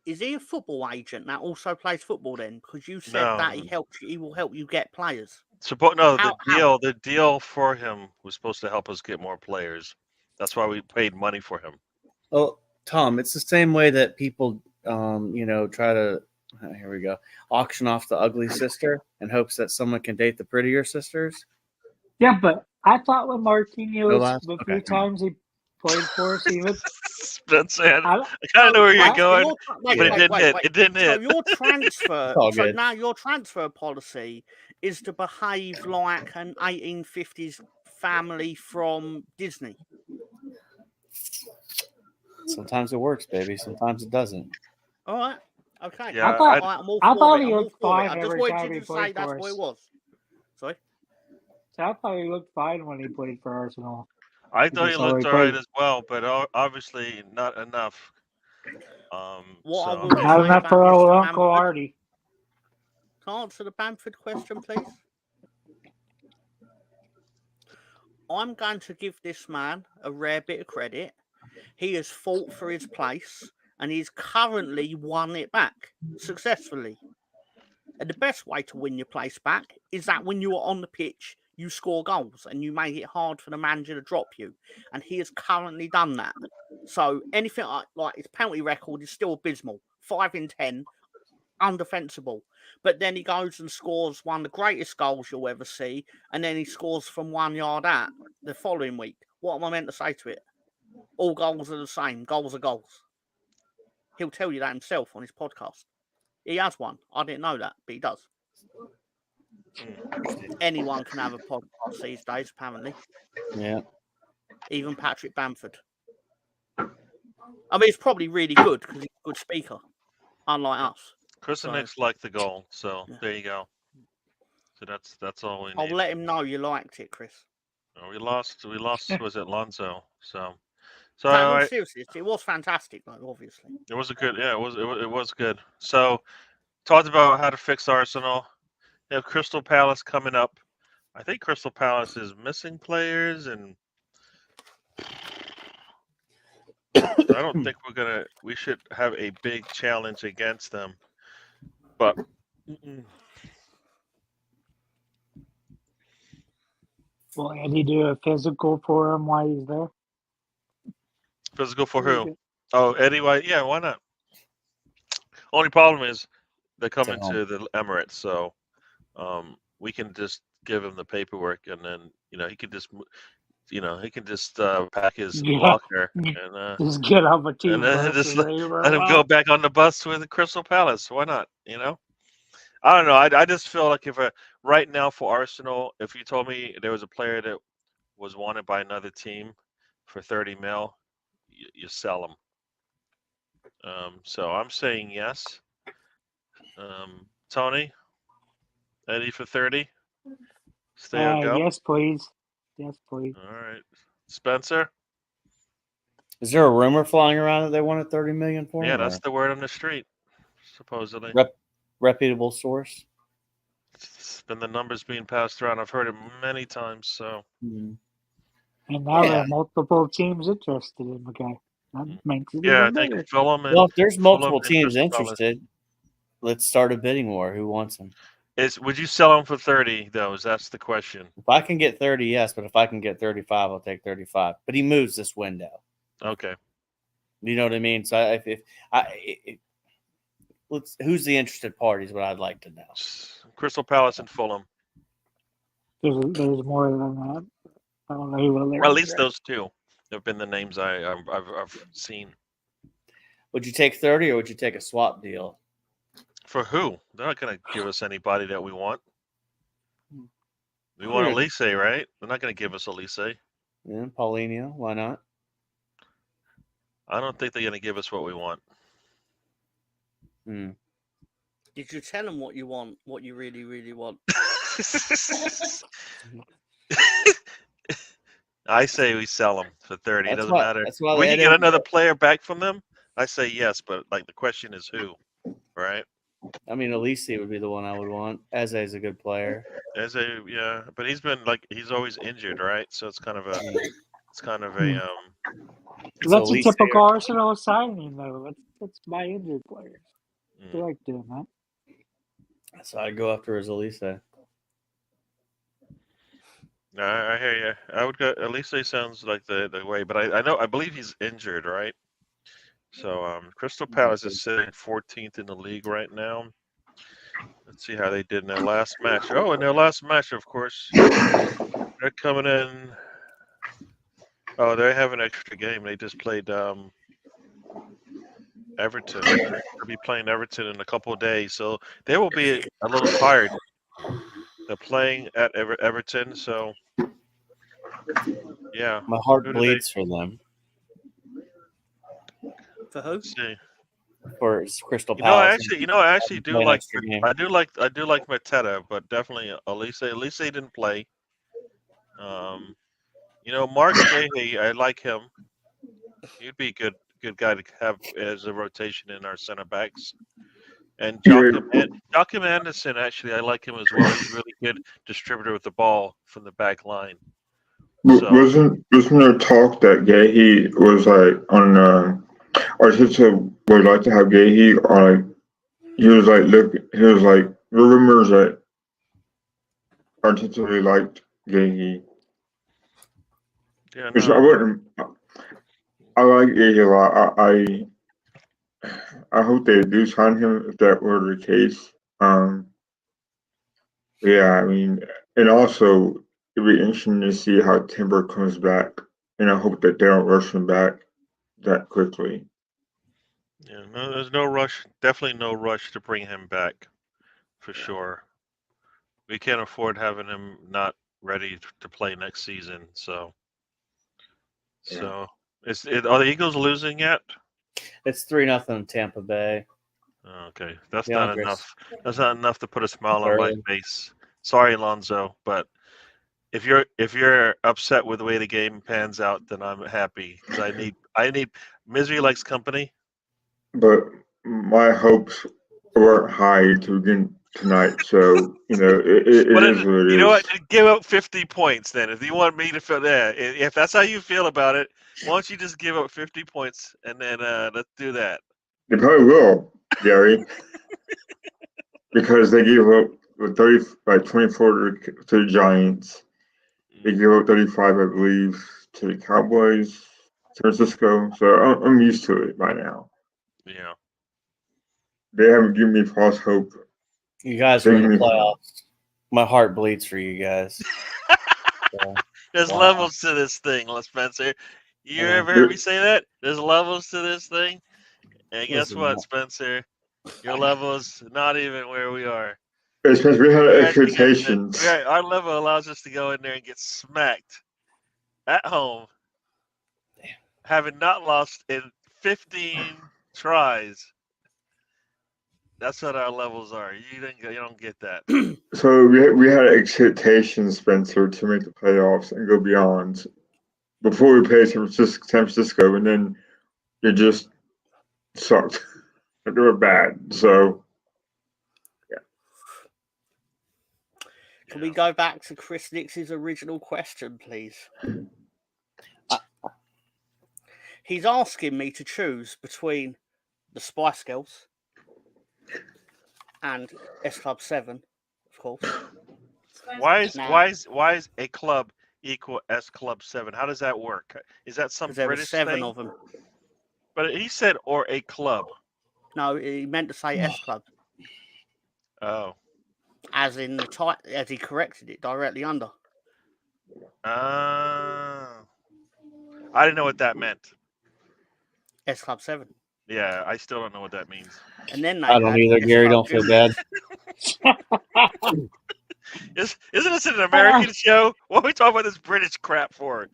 Is he a football agent that also plays football then? Because you said that he will help you get players. The deal for him was supposed to help us get more players. That's why we paid money for him. Well, Tom, it's the same way that people, try to, here we go, auction off the ugly sister in hopes that someone can date the prettier sisters. Yeah, but I thought with Marquinhos, the few times he played for us, he was. Spencer, I kind of know where you're going, but it didn't hit. So your transfer, now your transfer policy is to behave like an 1850s family from Disney. Sometimes it works, baby. Sometimes it doesn't. All right. Okay. Yeah, I thought he looked fine every time he played for us. That's what it was. Sorry? So I thought he looked fine when he played for Arsenal. I thought he looked all right as well, but obviously not enough. Not enough for old Uncle Artie. Can I answer the Bamford question, please? I'm going to give this man a rare bit of credit. He has fought for his place, and he's currently won it back successfully. And the best way to win your place back is that when you are on the pitch, you score goals and you make it hard for the manager to drop you. And he has currently done that. So anything like his penalty record is still abysmal. 5 in 10, undefensible. But then he goes and scores one of the greatest goals you'll ever see, and then he scores from 1 yard out the following week. What am I meant to say to it? All goals are the same. Goals are goals. He'll tell you that himself on his podcast. He has one. I didn't know that, but he does. Anyone can have a podcast these days, apparently. Yeah. Even Patrick Bamford. I mean, it's probably really good because he's a good speaker, unlike us. Chris and Nick's liked the goal, so there you go. So that's all we need. I'll let him know you liked it, Chris. We lost. Was it Lonzo? So No, seriously, it was fantastic, though. Obviously, it was a good. Yeah, it was good. So talked about how to fix Arsenal. You have Crystal Palace coming up. I think Crystal Palace is missing players, and I don't think we should have a big challenge against them. But will Eddie do a physical for him while he's there? Physical for who? Oh, Eddie White. Yeah, why not? Only problem is they're coming to the Emirates, so we can just give him the paperwork, and then he can just pack his locker and just get off a team and then bus just and let him go back on the bus with the Crystal Palace. Why not? I don't know. I just feel like right now for Arsenal, if you told me there was a player that was wanted by another team for 30 mil, you sell him. So I'm saying yes. Tony, Eddie for 30. Stay on go. Yes, please. Yes, please. All right, Spencer. Is there a rumor flying around that they wanted 30 million for him? Yeah, that's the word on the street, supposedly. Reputable source. It's been the numbers being passed around. I've heard it many times. So. And now there are multiple teams interested in the guy. That makes it I even think better. Fulham. Well, if there's multiple teams interested, let's start a bidding war. Who wants him? Would you sell him for 30 though? That's the question. If I can get 30, yes, but if I can get 35, I'll take 35. But he moves this window. Okay. You know what I mean? So who's the interested party is what I'd like to know. Crystal Palace and Fulham. There's more than that. I don't know who Well, at least those two have been the names I've seen. Would you take 30 or would you take a swap deal? For who? They're not going to give us anybody that we want. We want Elise, right? They're not going to give us Elise. Yeah, Paulinho. Why not? I don't think they're going to give us what we want. Did you tell them what you want? What you really, really want? I say we sell them for 30. It doesn't matter. We can get another player back from them. I say yes, but the question is who, right? I mean, Elise would be the one I would want. Eze is a good player. Yeah, but he's been he's always injured, right? So it's kind of a That's a typical Arsenal signing, though. Let's buy injured players. They like doing that. So I'd go after his Elise. No, I hear you. I would go. Elise sounds like the way, but I believe he's injured, right? So Crystal Palace is sitting 14th in the league right now. Let's see how they did in their last match. Oh, in their last match, of course, they're coming in. Oh, they have an extra game. They just played Everton. They'll be playing Everton in a couple of days, so they will be a little tired. They're playing at Everton, so yeah. My heart bleeds for them. For who? Let's see. For Crystal Palace. I actually do like. I do like Mateta, but definitely Elise. Elise didn't play. Mark Gahey, I like him. He'd be a good guy to have as a rotation in our center backs. And Joachim Anderson, actually, I like him as well. He's a really good distributor with the ball from the back line. So, wasn't there talk that Gahey was on Arteta would like to have Gahey on? He was rumors that Arteta really liked Gagey. Yeah, Which I no. wouldn't. I like Gagey a lot. I hope they do sign him if that were the case. Yeah, I mean, and also it'd be interesting to see how Timber comes back, and I hope that they don't rush him back that quickly. Yeah, no, there's no rush. Definitely no rush to bring him back, for sure. We can't afford having him not ready to play next season. So, Yeah. are the Eagles losing yet? It's 3-0 Tampa Bay. Okay, that's Yeah, not Chris. enough. That's not enough to put a smile on my Early. face. Sorry, Alonzo, but if you're upset with the way the game pans out, then I'm happy because I need misery likes company. But my hopes weren't high to begin tonight, so it But is what it you know is. what? Give up 50 points then. If you want me to feel that, if that's how you feel about it, why don't you just give up 50 points and then let's do that. They probably will, Gary, because they gave up 24 to the Giants. They gave up 35, I believe, to the Cowboys, San Francisco. So I'm used to it by now. Yeah. They haven't given me false hope. You guys They were in give the me playoffs. My heart bleeds for you guys. So, There's wow. levels to this thing, Spencer. You Yeah. ever heard me say that? There's levels to this thing. And guess Listen, what, Spencer? Your level is not even where we are. Because we had We're actually expectations. our level allows us to go in there and get smacked at home, having not lost in 15 tries. That's what our levels are. You don't get that. So we had expectations, Spencer, to make the playoffs and go beyond before we played San Francisco, and then it just sucked. They were bad. So Can we go back to Chris Nix's original question, please? He's asking me to choose between the Spice Girls and S Club 7, of course. Why Now, is a club equal S Club 7? How does that work? Is that some because there were British 7 thing? of them. But he said or a club. No, he meant to say S Club, Oh. as in as he corrected it directly under. I didn't know what that meant. S Club 7. Yeah, I still don't know what that means. And then they I don't had either, S Gary. Club Don't feel Junior. bad. Isn't this an American show? What are we talking about this British crap for?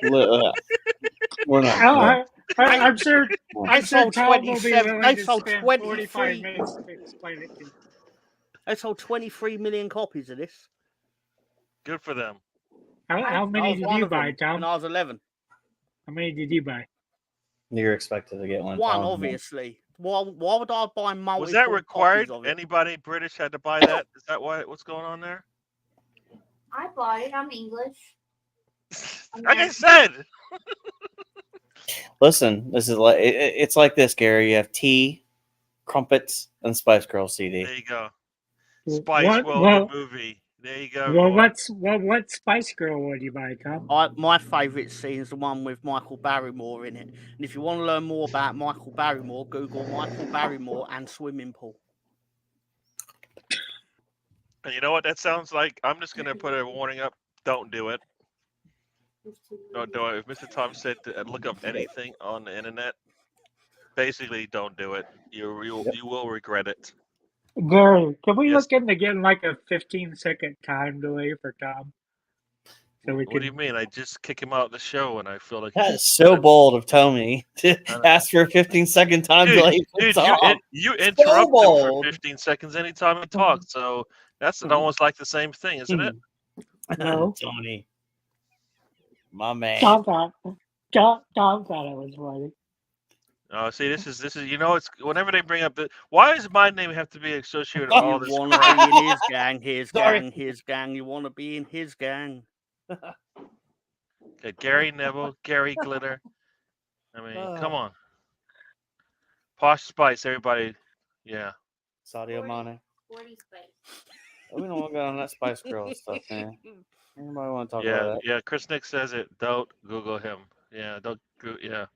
We're not. I'm sure. They I'm sure sold Tom will be 27. willing They to sold spend 45 23. minutes to explain it to you. They sold 23 million copies of this. Good for them. How I many was did one you of buy, them Tom? when I was 11. How many did you buy? You're expected to get one. One, Tom. obviously. Why would I buy multiple Was that copies required? of it? Anybody British had to buy that? Is that what's going on there? I bought it. I'm English. Like I said. Listen, this is like it's like this, Gary. You have tea, crumpets, and Spice Girls CD. There you go. Spice World the movie. There you go. Well, Everyone. what Spice Girl would you buy, Tom? My favourite scene is the one with Michael Barrymore in it. And if you want to learn more about Michael Barrymore, Google Michael Barrymore and swimming pool. And you know what that sounds like? I'm just gonna put a warning up. Don't do it. Don't do it. If Mr. Tom said to look up anything on the internet, basically don't do it. You will regret it. Gary, can we Yes. look into getting like a 15-second time delay for Tom? So we What do you can. mean? I just kick him out of the show, and I feel like That is so bold of Tony to ask for a 15-second time delay. Dude, you So interrupt him for bold. 15 seconds anytime he talks, so that's almost like the same thing, isn't it? No. Tony, my man. Tom thought it was funny. Oh, see, this is it's whenever they bring up why does my name have to be associated with all You this want to crap? be in his gang, his Sorry. gang, his gang. You want to be in his gang. Okay, Gary Neville, Gary Glitter. I mean, come on. Posh Spice, everybody. Yeah. Sadio Mane. 40 space. We don't want to go on that Spice Girl stuff, man. Anybody want to talk Yeah, about that? yeah. Chris Nick says it. Don't Google him. Yeah, don't. Yeah,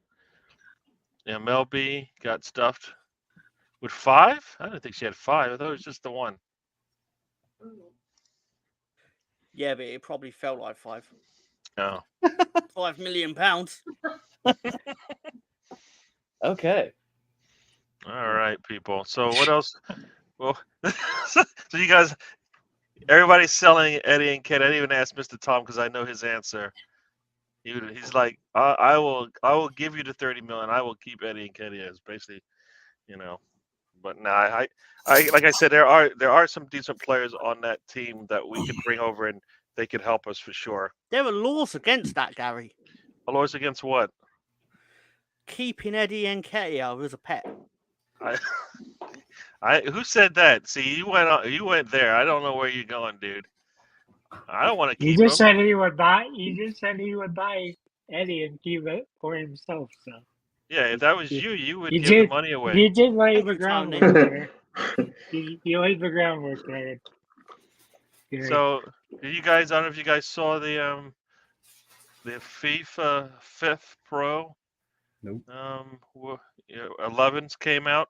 yeah. Mel B got stuffed with 5. I didn't think she had 5. I thought it was just the one. Yeah, but it probably felt like 5. Oh. £5 million. Okay. All right, people. So what else? Well, so you guys, everybody's selling Eddie and Ken. I didn't even ask Mr. Tom because I know his answer. He's like, I will give you the 30 million. I will keep Eddie and Kenny as basically, you know. But now I like I said, there are some decent players on that team that we could bring over and they could help us for sure. There are laws against that, Gary. Laws against what? Keeping Eddie Nketiah as a pet. Who said that? See, you went there. I don't know where you're going, dude. I don't want to keep You just him. said he would buy. You just said he would buy Eddie and keep it for himself. So Yeah, if that was you would you give did- the money away. you did lay Thank the you, Tony. groundwork there. You laid the groundwork there. Gary. So, I don't know if you guys saw the FIFA 5th Pro. Nope. 11s came out.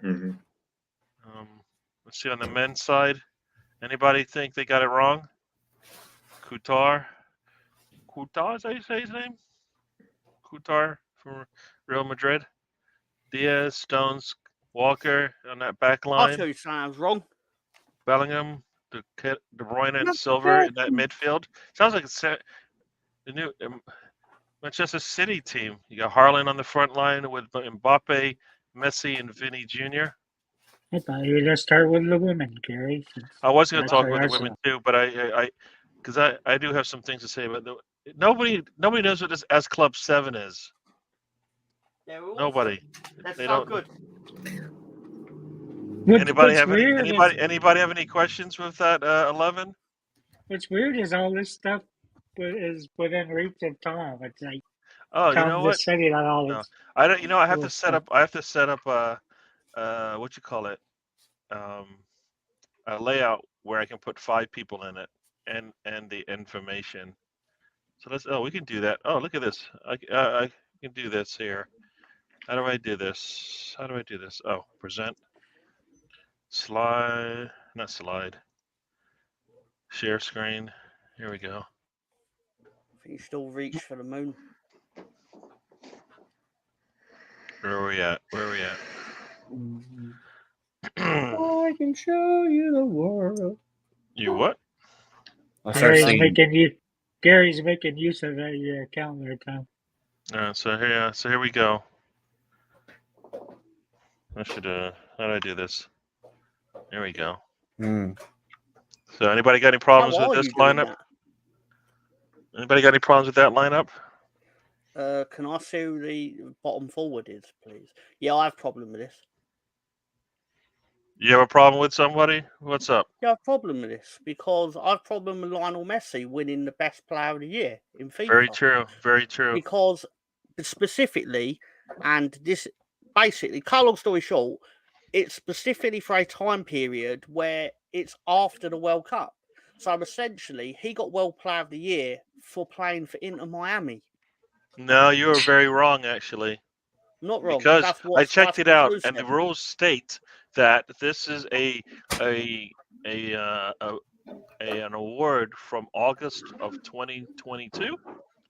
Mhm. Let's see on the men's side. Anybody think they got it wrong? Qatar, is that how you say his name? Qatar from Real Madrid. Diaz, Stones, Walker on that back I line. tell you sounds wrong. Bellingham, De Bruyne, and Silver in that midfield. Sounds like the new Manchester City team. You got Haaland on the front line with Mbappe, Messi, and Vinny Jr. I thought you were gonna start with the women, Gary. since I was going to that's talk our about the women too, but I do have some things to say about nobody knows what this S Club 7 is. Nobody. That's They so don't. good. Anybody have weird anybody have any questions with that 11? What's weird is all this stuff is within reach of Tom. It's like Oh, you Tom know just what? said it on all No. this. I don't. I have cool to set up. I have to set up what you call it, a layout where I can put 5 people in it and the information. So we can do that. Oh, look at this. I can do this here. How do I do this? Oh, present. Slide. Not slide. Share screen. Here we go. I think you still reach for the moon. Where are we at? I can show you the world. You what? I start singing. Gary's making use of your account there, Tom. So here we go. I should how do I do this? There we go. So anybody got any problems with this lineup? Anybody got any problems with that lineup? Can I see who the bottom forward is, please? Yeah, I have a problem with this. You have a problem with somebody? What's up? Yeah, I have a problem with this because I have a problem with Lionel Messi winning the best player of the year in FIFA. Very true. Very true. Because specifically, and this basically, cut long story short, it's specifically for a time period where it's after the World Cup. So essentially, he got World Player of the Year for playing for Inter Miami. No, you are very wrong, actually. Not wrong. Because that's what I checked it out, said. and the rules state that this is an award from August of 2022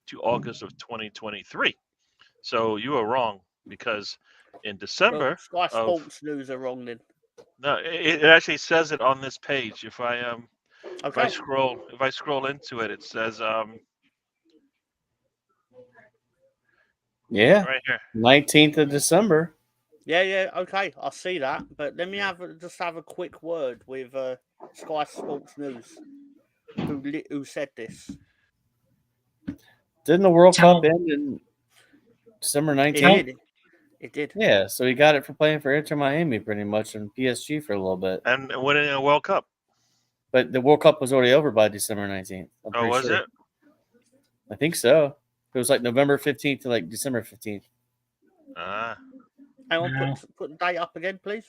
to August of 2023. So you are wrong because in December, Sky Sports News are wrong then. No, it actually says it on this page. If I scroll into it, it says Yeah. right here. 19th of December. Yeah, okay, I see that. But let me just have a quick word with Sky Sports News, who said this. Didn't the World Cup end in December 19th? It did. Yeah, so he got it for playing for Inter Miami pretty much and PSG for a little bit. And winning a World Cup. But the World Cup was already over by December 19th. Oh, was it? I think so. It was like November 15th to like December 15th. Hang on, put the date up again, please.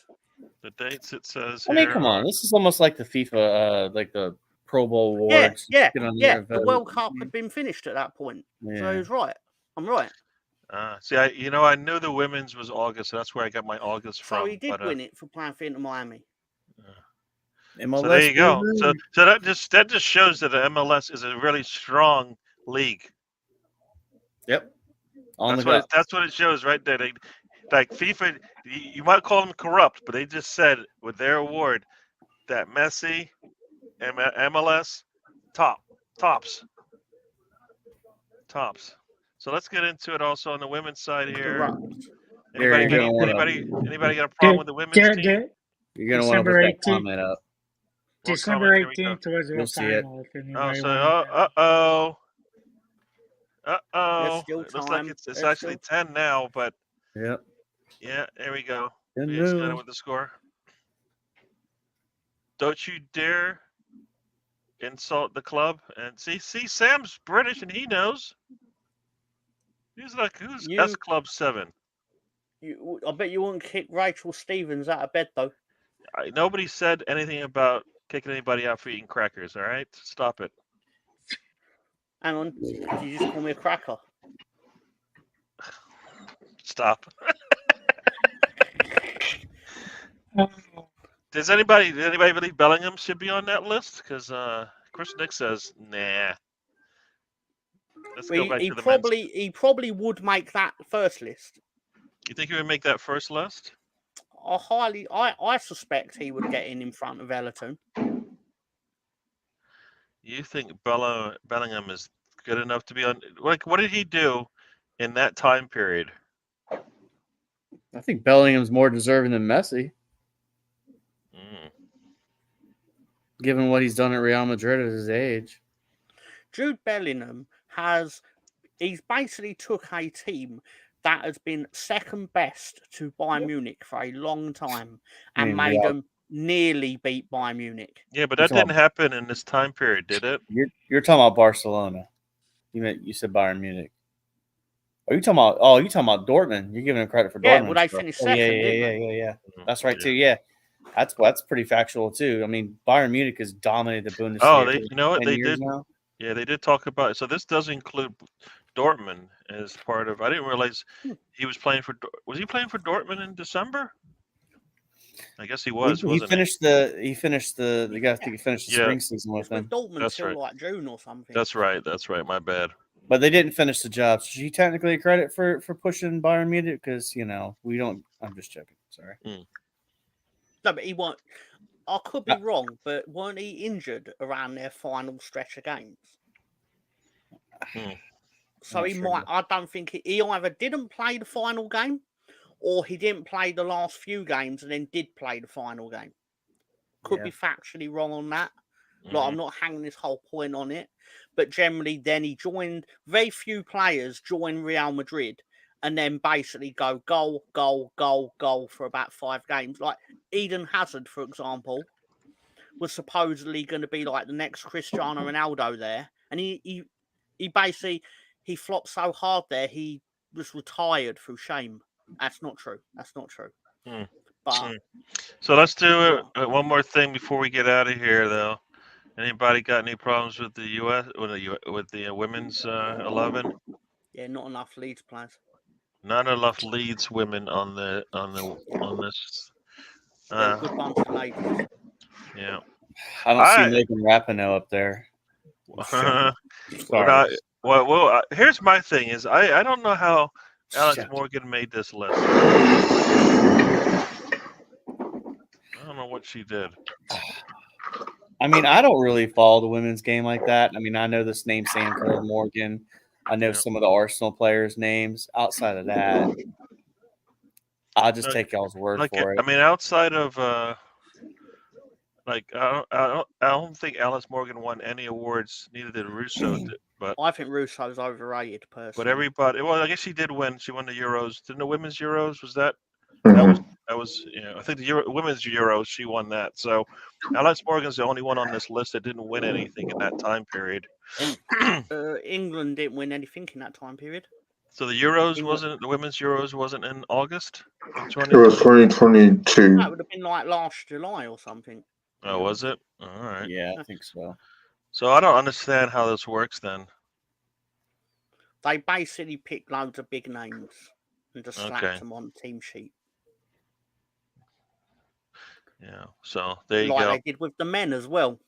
The dates it says I here. mean, come on, this is almost like the FIFA, like the Pro Bowl awards. Yeah. Get on Yeah. there and The vote. World Cup had been finished at that point. So Yeah. he was right. I'm right. See, I knew the women's was August, so that's where I got my August So from. he did win it for playing for Inter Miami. MLS, So there you go. baby. So that just shows that the MLS is a really strong league. Yep. That's what it shows right there. Like FIFA, you might call them corrupt, but they just said with their award that Messi, MLS, tops. So let's get into it. Also on the women's side here. Corrupt. Anybody got a problem with the women's team? You're gonna want to December look that 18th. comment up. December Here we go. 18th was the You'll see it. final. If Oh, anybody so wanted There's still It looks time. like it's There's actually 10 now, but Yep. yeah, there we go. Good We just got it move. with the score. Don't you dare insult the club. And see, Sam's British and he knows. He's like, who's S Club 7? I bet you wouldn't kick Rachel Stevens out of bed though. Nobody said anything about kicking anybody out for eating crackers. All right, stop it. Hang on, did you just call me a cracker? Stop. it. Does anybody believe Bellingham should be on that list? Because Chris Nick says, nah. Let's go back He to the men's. he probably would make that first list. You think he would make that first list? I suspect he would get in front of Ellerton. You think Bellingham is good enough to be on? Like, what did he do in that time period? I think Bellingham's more deserving than Messi, given what he's done at Real Madrid at his age. Jude Bellingham he's basically took a team that has been second best to Bayern Munich for a long time and made them nearly beat Bayern Munich. Yeah, but that didn't happen in this time period, did it? You're talking about Barcelona. You said Bayern Munich. Are you talking about? Oh, you talking about Dortmund? You're giving him credit for Dortmund. Yeah, well, they finished second. Yeah. That's right too. Yeah, that's pretty factual too. I mean, Bayern Munich has dominated the Bundesliga. Oh, you know what they did? Now. Yeah, they did talk about it. So this does include Dortmund as part of. I didn't realize he was playing for. Was he playing for Dortmund in December? I guess he was. He finished the. He finished the. I think he finished the spring season with them. Dortmund till like June or something. That's right. My bad. But they didn't finish the job. So she technically credit for pushing Bayern Munich because we don't. I'm just joking. Sorry. No, but he won't. I could be wrong, but weren't he injured around their final stretch of games? So he might. I don't think he either didn't play the final game, or he didn't play the last few games and then did play the final game. Could be factually wrong on that. Like, I'm not hanging this whole point on it, but generally, then he joined. Very few players join Real Madrid and then basically go goal for about 5 games. Like Eden Hazard, for example, was supposedly going to be like the next Cristiano Ronaldo there, and he basically flopped so hard there he was retired through shame. That's not true. But so let's do one more thing before we get out of here, though. Anybody got any problems with the U.S. with the women's 11? Yeah, not enough Leeds players. Not enough Leeds women on this. A good bunch of ladies. Yeah. I don't see Megan Rapinoe up there. Well, here's my thing: is I don't know how Alex Morgan made this list. I don't know what she did. I mean, I don't really follow the women's game like that. I mean, I know this name Sanford Morgan. I know some of the Arsenal players' names. Outside of that, I'll just take y'all's word for it. I mean, outside of I don't think Alice Morgan won any awards. Neither did Russo. But I think Russo's overrated, personally. But everybody, well, I guess she did win. She won the Euros. Didn't the women's Euros? Was that? That was. I think the women's Euros. She won that. So, Alex Morgan's the only one on this list that didn't win anything in that time period. England didn't win anything in that time period. So the Euros wasn't the women's Euros wasn't in August of It was 2022. That would have been like last July or something. Oh, was it? All right. Yeah, I think so. So I don't understand how this works then. They basically picked loads of big names and just slapped Okay. them on the team sheet. Yeah. So there you Like go. they did with the men as well.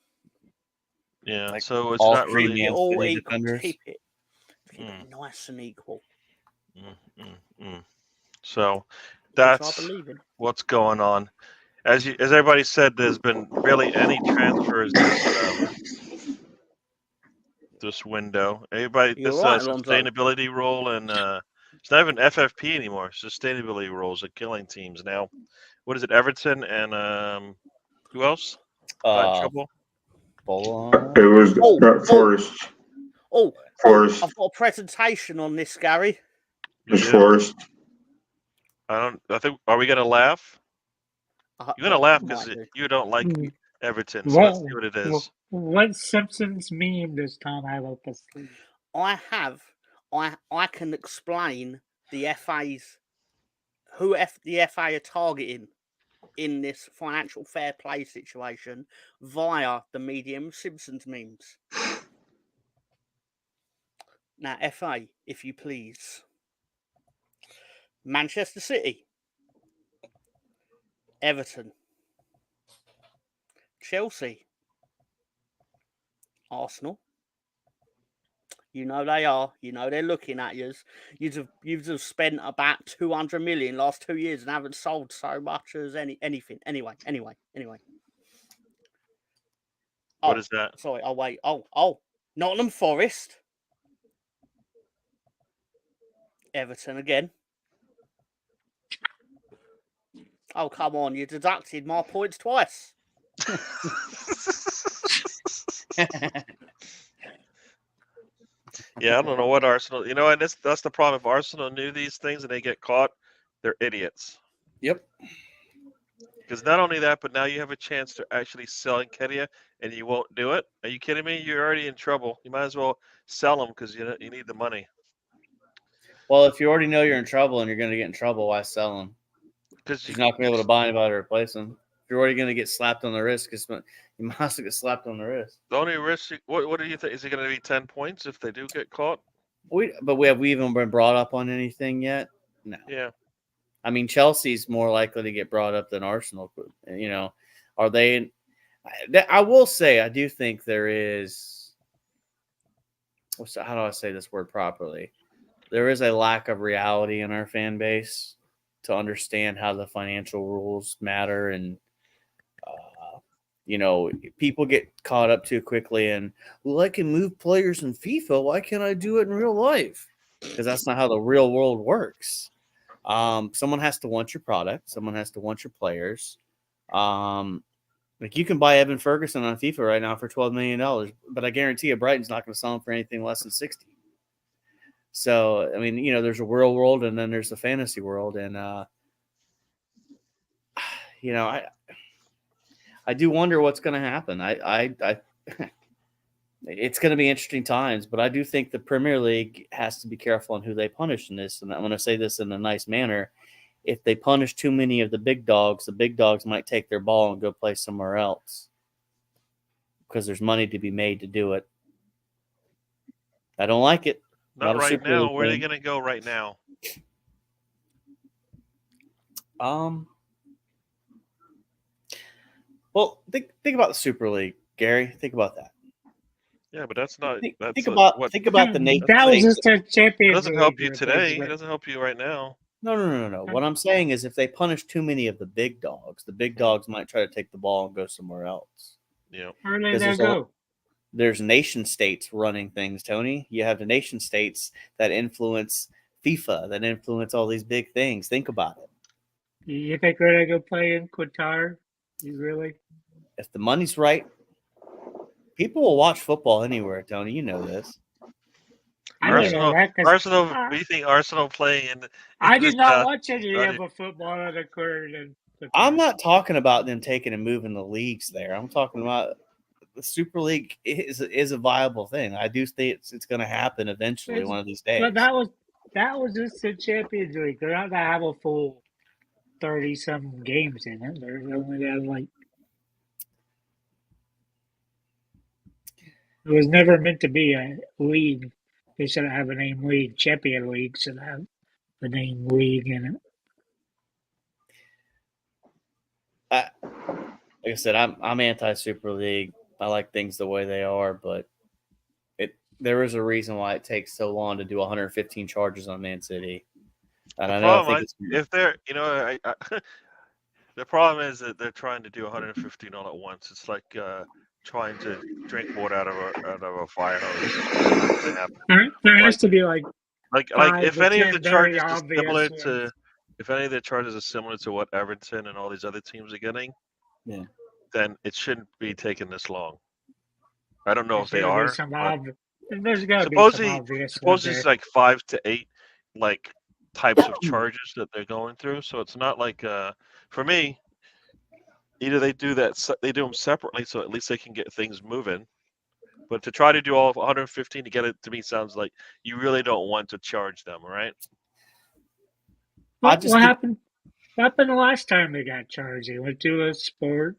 Yeah. Like So it's all not three really. Man all City equal. defenders. Keep it nice and equal. So Which I that's believe in. what's going on. As everybody said, there's been barely any transfers this window. Everybody, You're this right, Alonso. sustainability role and it's not even FFP anymore. Sustainability roles are killing teams now. What is it? Everton and who else got in trouble? It was Forest. Forest. I've got a presentation on this, Gary. It's Forest. I think. Are we gonna laugh? You're gonna laugh because you don't like Everton. So let's see what it is. What Simpsons meme does Tom have up his sleeve? I can explain the FA's who the FA are targeting in this financial fair play situation via the medium Simpsons memes. Now, FA, if you please. Manchester City, Everton, Chelsea, Arsenal. You know they are. You know they're looking at you. You've just spent about 200 million last 2 years and haven't sold so much as anything. Anyway. What is that? Sorry. I'll wait. Oh. Nottingham Forest, Everton again. Oh, come on. You deducted my points twice. Yeah, I don't know what Arsenal. You know, and that's the problem. If Arsenal knew these things and they get caught, they're idiots. Yep. Because not only that, but now you have a chance to actually sell Nketiah, and you won't do it. Are you kidding me? You're already in trouble. You might as well sell him because you need the money. Well, if you already know you're in trouble and you're going to get in trouble, why sell him? Because you're not going to be able to buy anybody to replace him. If you're already going to get slapped on the wrist, you might as well get slapped on the wrist. The only risk. What do you think? Is it going to be 10 points if they do get caught? Have we even been brought up on anything yet? No. Yeah. I mean, Chelsea's more likely to get brought up than Arsenal. You know, are they? I will say, I do think there is. How do I say this word properly? There is a lack of reality in our fan base to understand how the financial rules matter, and people get caught up too quickly. And I can move players in FIFA. Why can't I do it in real life? Because that's not how the real world works. Someone has to want your product. Someone has to want your players. Like you can buy Evan Ferguson on FIFA right now for $12 million, but I guarantee you Brighton's not going to sell him for anything less than 60. So, I mean, there's a real world and then there's the fantasy world. And, I do wonder what's going to happen. It's going to be interesting times, but I do think the Premier League has to be careful on who they punish in this. And I'm going to say this in a nice manner. If they punish too many of the big dogs might take their ball and go play somewhere else because there's money to be made to do it. I don't like it. Not right now. Where are they going to go right now? Well, think about the Super League, Gary. Think about that. Yeah, but that's not. Think about the nation. That was just a champion. It doesn't help you today. It doesn't help you right now. No. What I'm saying is if they punish too many of the big dogs might try to take the ball and go somewhere else. Yeah. Where do they go? There's nation states running things, Tony. You have the nation states that influence FIFA, that influence all these big things. Think about it. You think they're going to go play in Qatar? You really? If the money's right, people will watch football anywhere, Tony. You know this. Arsenal. Do you think Arsenal playing in? I did not watch any of the football that occurred in Qatar. I'm not talking about them taking and moving the leagues there. I'm talking about the Super League is a viable thing. I do think it's going to happen eventually one of these days. But that that was just the Champions League. They're not gonna have a full 30-some games in it. They're only gonna have like. It was never meant to be a league. They shouldn't have a name league. Champion League should have the name league in it. Like I said, I'm anti Super League. I like things the way they are, but there is a reason why it takes so long to do 115 charges on Man City. And I know if they're, the problem is that they're trying to do 115 all at once. It's like trying to drink water out of a fire hose. There has to be like if any of the charges are similar to what Everton and all these other teams are getting, yeah, then it shouldn't be taking this long. I don't know if they are. There's got to be some obvious. Supposedly it's like 5 to 8 like types of charges that they're going through. So it's not like for me, either they do them separately, so at least they can get things moving. But to try to do all of 115 to get it, to me, sounds like you really don't want to charge them, right? What happened? What happened the last time they got charged? They went to a sport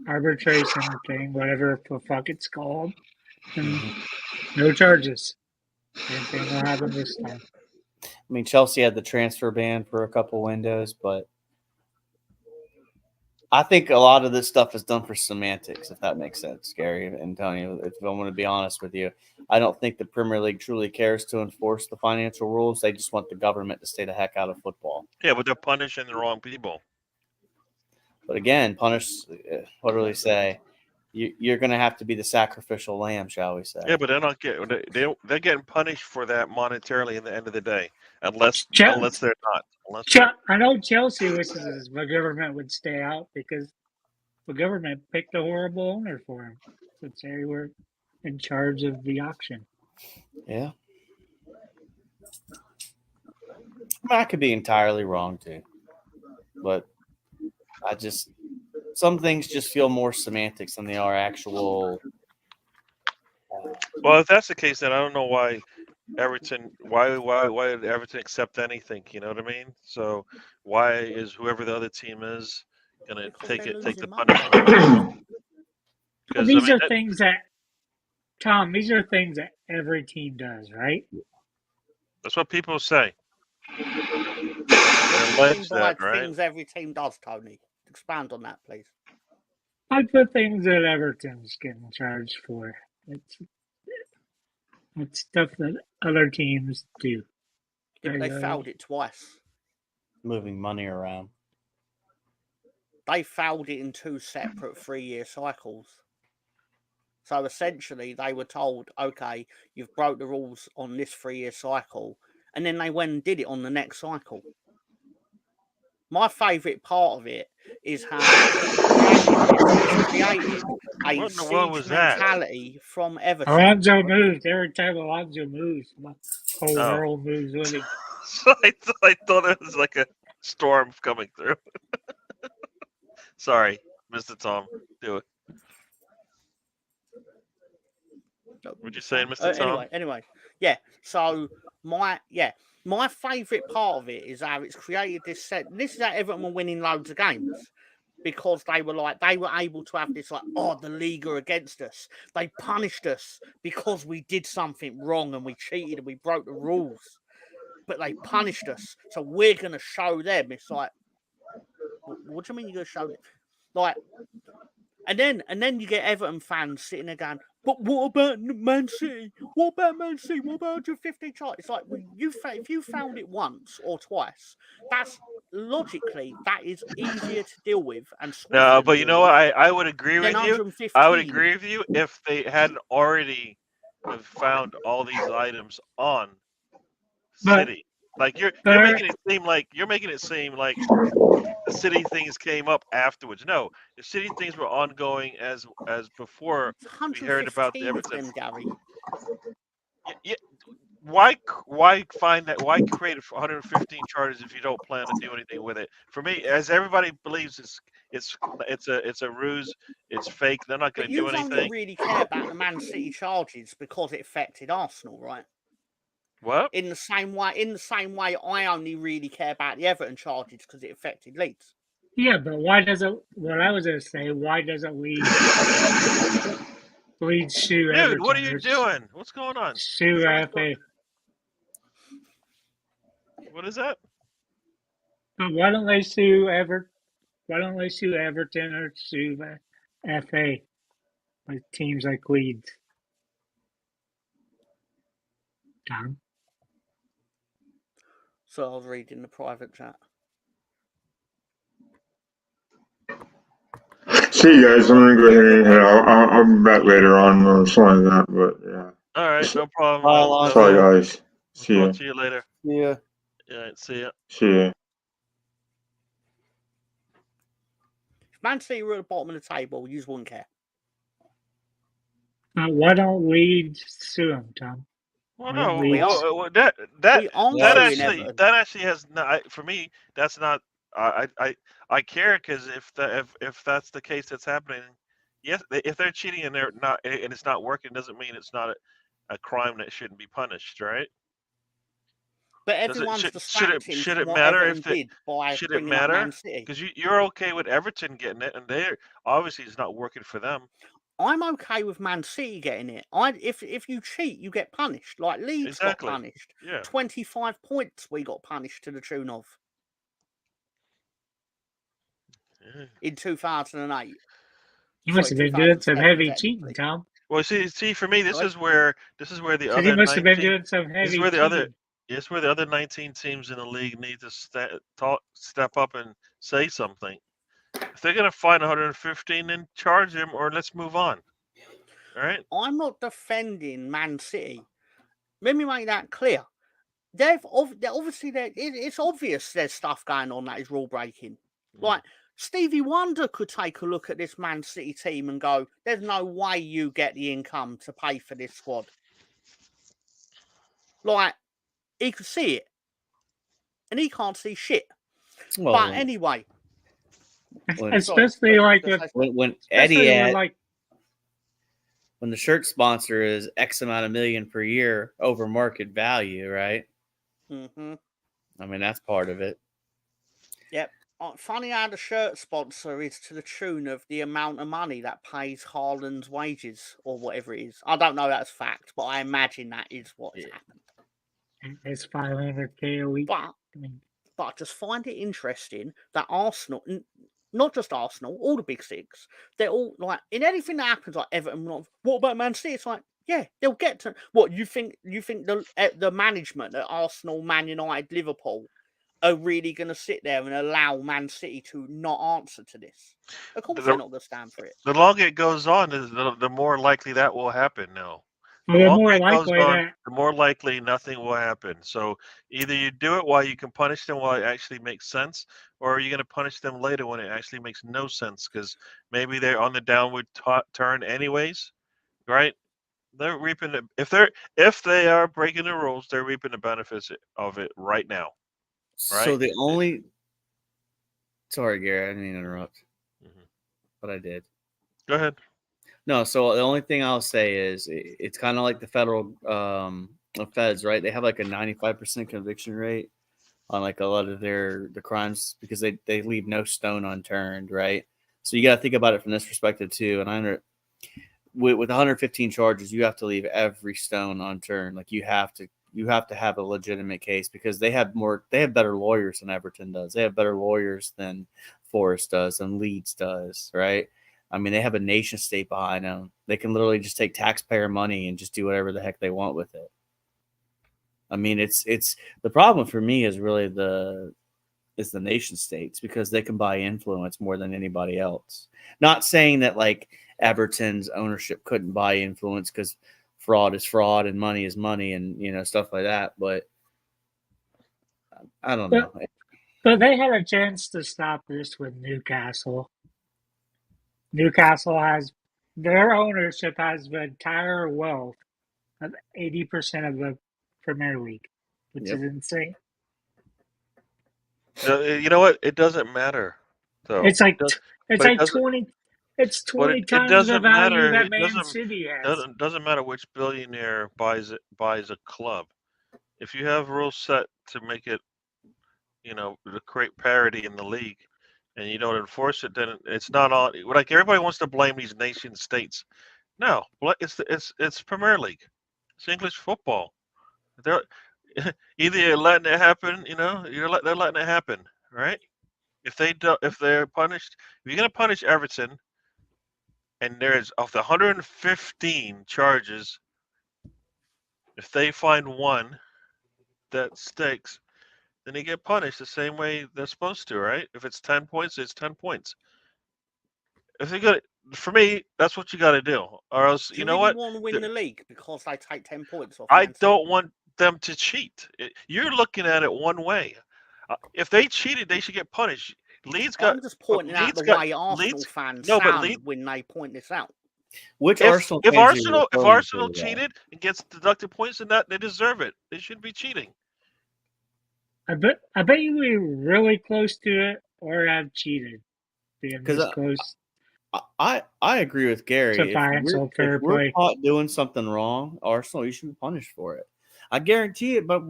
arbitration thing, whatever the fuck it's called, and no charges. Same thing will happen this time. I mean, Chelsea had the transfer ban for a couple windows, but I think a lot of this stuff is done for semantics, if that makes sense, Gary and Tony. If I'm going to be honest with you, I don't think the Premier League truly cares to enforce the financial rules. They just want the government to stay the heck out of football. Yeah, but they're punishing the wrong people. But again, what do they say? You're going to have to be the sacrificial lamb, shall we say? Yeah, but they're not they're getting punished for that monetarily at the end of the day, unless they're not. I know Chelsea wishes the government would stay out because the government picked a horrible owner for him since they were in charge of the auction. Yeah, I could be entirely wrong too, but some things just feel more semantics than they are actual. Well, if that's the case, then I don't know why Everton. Why did Everton accept anything? You know what I mean? So why is whoever the other team is going to take the punishment? Well, these are things that, Tom. These are things that every team does, right? That's what people say. Things every team does, Tony. Expand on that, please. Like the things that Everton's getting charged for. It's stuff that other teams do. Yeah, they fouled it twice. Moving money around. They fouled it in 2 separate 3-year cycles. So essentially, they were told, okay, you've broke the rules on this 3-year cycle. And then they went and did it on the next cycle. My favourite part of it is how it created a siege mentality from Everton. Alonso moves. Every time Alonso moves, the whole world moves with him. So I thought it was like a storm coming through. Sorry, Mr. Tom. Do it. What you saying, Mr. Tom? Anyway. Yeah, so my favourite part of it is how it's created this set. This is how Everton were winning loads of games because they were able to have this the league are against us. They punished us because we did something wrong and we cheated and we broke the rules. But they punished us, so we're going to show them. It's like, what do you mean you're going to show them? Like, and then you get Everton fans sitting there going, but what about Man City? What about Man City? What about 150 charge? It's like, if you found it once or twice, that's logically that is easier to deal with. No, but you know what? I would agree with you. I would agree with you if they hadn't already found all these items on City. Like you're making it seem like the City things came up afterwards. No, the City things were ongoing as before we heard about the Everton. Gary. Yeah. Why find that? Why create 115 charges if you don't plan to do anything with it? For me, as everybody believes, it's a ruse. It's fake. They're not going to do anything. You don't really care about the Man City charges because it affected Arsenal, right? What? In the same way, I only really care about the Everton charges because it affected Leeds. Yeah, but why doesn't? What I was gonna say, why doesn't Leeds sue Dude, Everton? what are you or doing? What's going on? Sue FA. What is that? But why don't they sue Everton? Why don't they sue Everton or sue the FA? Like teams like Leeds. Tom? So I was reading the private chat. See you guys. I'm gonna go ahead and head out. I'll be back later on or something like that. But yeah. All right, no problem. Bye, Alonso. Sorry, guys. See ya. Talk to you later. Yeah. Yeah, see ya. See ya. If Man City were at the bottom of the table, you just wouldn't care. Why don't Leeds sue them, Tom? Well, Why don't no, Leeds- that We aren't that suing Everton. actually has not. For me, that's not. I care because if that's the case that's happening, yes, if they're cheating and they're not and it's not working, doesn't mean it's not a crime that shouldn't be punished, right? But Does it- everyone's should- distracting should from it what matter Everton if they- did by should it bringing up matter? Man City. Because you're okay with Everton getting it, and they're obviously it's not working for them. I'm okay with Man City getting it. If you cheat, you get punished. Like Leeds Exactly. got punished. Yeah. 25 points we got punished to the tune of Yeah. in 2008. You must have Sorry, been doing some 2007 heavy technically. cheating, Tom. Well, see, for me, this Sorry? is where the So other you must have been 19 doing some heavy where the other- cheating. It's where the other 19 teams in the league need to step up and say something. If they're going to fine 115, then charge them, or let's move on. All right. I'm not defending Man City. Let me make that clear. It's obvious there's stuff going on that is rule breaking. Like Stevie Wonder could take a look at this Man City team and go, "There's no way you get the income to pay for this squad." Like he could see it, and he can't see shit. Well, But anyway, Especially like with when especially Eddie with had, like when the shirt sponsor is X amount of million per year over market value, right? mhm. I mean, that's part of it. Funny how the shirt sponsor is to the tune of the amount of money that pays Haaland's wages or whatever it is. I don't know that's fact, but I imagine that is what has happened. it's $500K a week. But I just find it interesting that Arsenal, not just Arsenal, all the big six, they're all like in anything that happens, like Everton. What about Man City? It's like, yeah, they'll get to what you think. You think the management at Arsenal, Man United, Liverpool are really going to sit there and allow Man City to not answer to this? Of course, they're not going to stand for it. The longer it goes on, the more likely that will happen. Now, Well, the longer more it goes likely on, that the more likely nothing will happen. So either you do it while you can punish them while it actually makes sense, or you're going to punish them later when it actually makes no sense because maybe they're on the downward turn anyways, right? They're reaping the, if they are breaking the rules, they're reaping the benefits of it right now. So Right. the only, sorry, Gary, I didn't mean to interrupt, Mhm. but I did. Go ahead. No, so the only thing I'll say is it's kind of like the federal feds, right? They have like a 95% conviction rate on like a lot of the crimes because they leave no stone unturned, right? So you got to think about it from this perspective too. And with 115 charges, you have to leave every stone unturned. Like you have to have a legitimate case because they have better lawyers than Everton does. They have better lawyers than Forest does and Leeds does, right? I mean, they have a nation state behind them. They can literally just take taxpayer money and just do whatever the heck they want with it. I mean, it's the problem for me is really the nation states because they can buy influence more than anybody else. Not saying that like Everton's ownership couldn't buy influence because fraud is fraud and money is money and stuff like that. But I don't know. But they had a chance to stop this with Newcastle. Newcastle has their ownership has the entire wealth of 80% of the Premier League, which is insane. You know what? It doesn't matter. Though. It's like but it's it like doesn't- 20. It's 20 it times doesn't the value matter. that It Man doesn't- City has. Doesn't matter which billionaire buys a club. if you have rules set to make it, to create parity in the league, and you don't enforce it, then it's not all. Like everybody wants to blame these nation states. No, it's Premier League. It's English football. They're either you're letting it happen, they're letting it happen, right? If they're punished, if you're gonna punish Everton, and there's of the 115 charges, if they find one that sticks, then they get punished the same way they're supposed to, right? If it's 10 points, it's 10 points. If they got for me, that's what you got to do, or else Do you you know really what? want to win the league because they take 10 points off? I Man City? don't want them to cheat. You're looking at it one way. If they cheated, they should get punished. I'm just pointing out the way Arsenal fans sound when they point this out. Which If Arsenal fans are you Arsenal referring to, though? cheated and gets deducted points in that, they deserve it. They shouldn't be cheating. I bet you were really close to it or have cheated. Being this close. I agree with Gary. To financial fair if we're play. caught doing something wrong, Arsenal, you should be punished for it. I guarantee it, but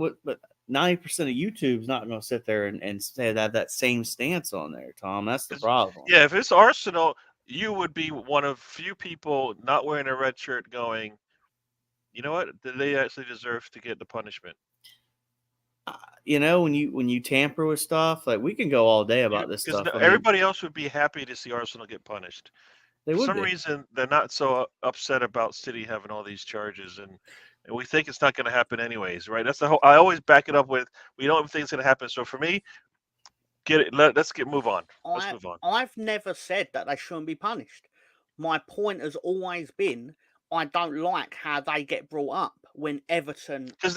90% of YouTube's not going to sit there and say that same stance on there, Tom. That's the problem. Yeah, if it's Arsenal, you would be one of few people not wearing a red shirt going, you know what? Do they actually deserve to get the punishment? When you tamper with stuff, like we can go all day about this stuff. Everybody else would be happy to see Arsenal get punished. For some reason, they're not so upset about City having all these charges, and we think it's not going to happen anyways, right? That's the whole. I always back it up with we don't think it's going to happen. So for me, let's move on. Let's move on. I've never said that they shouldn't be punished. My point has always been I don't like how they get brought up when Everton because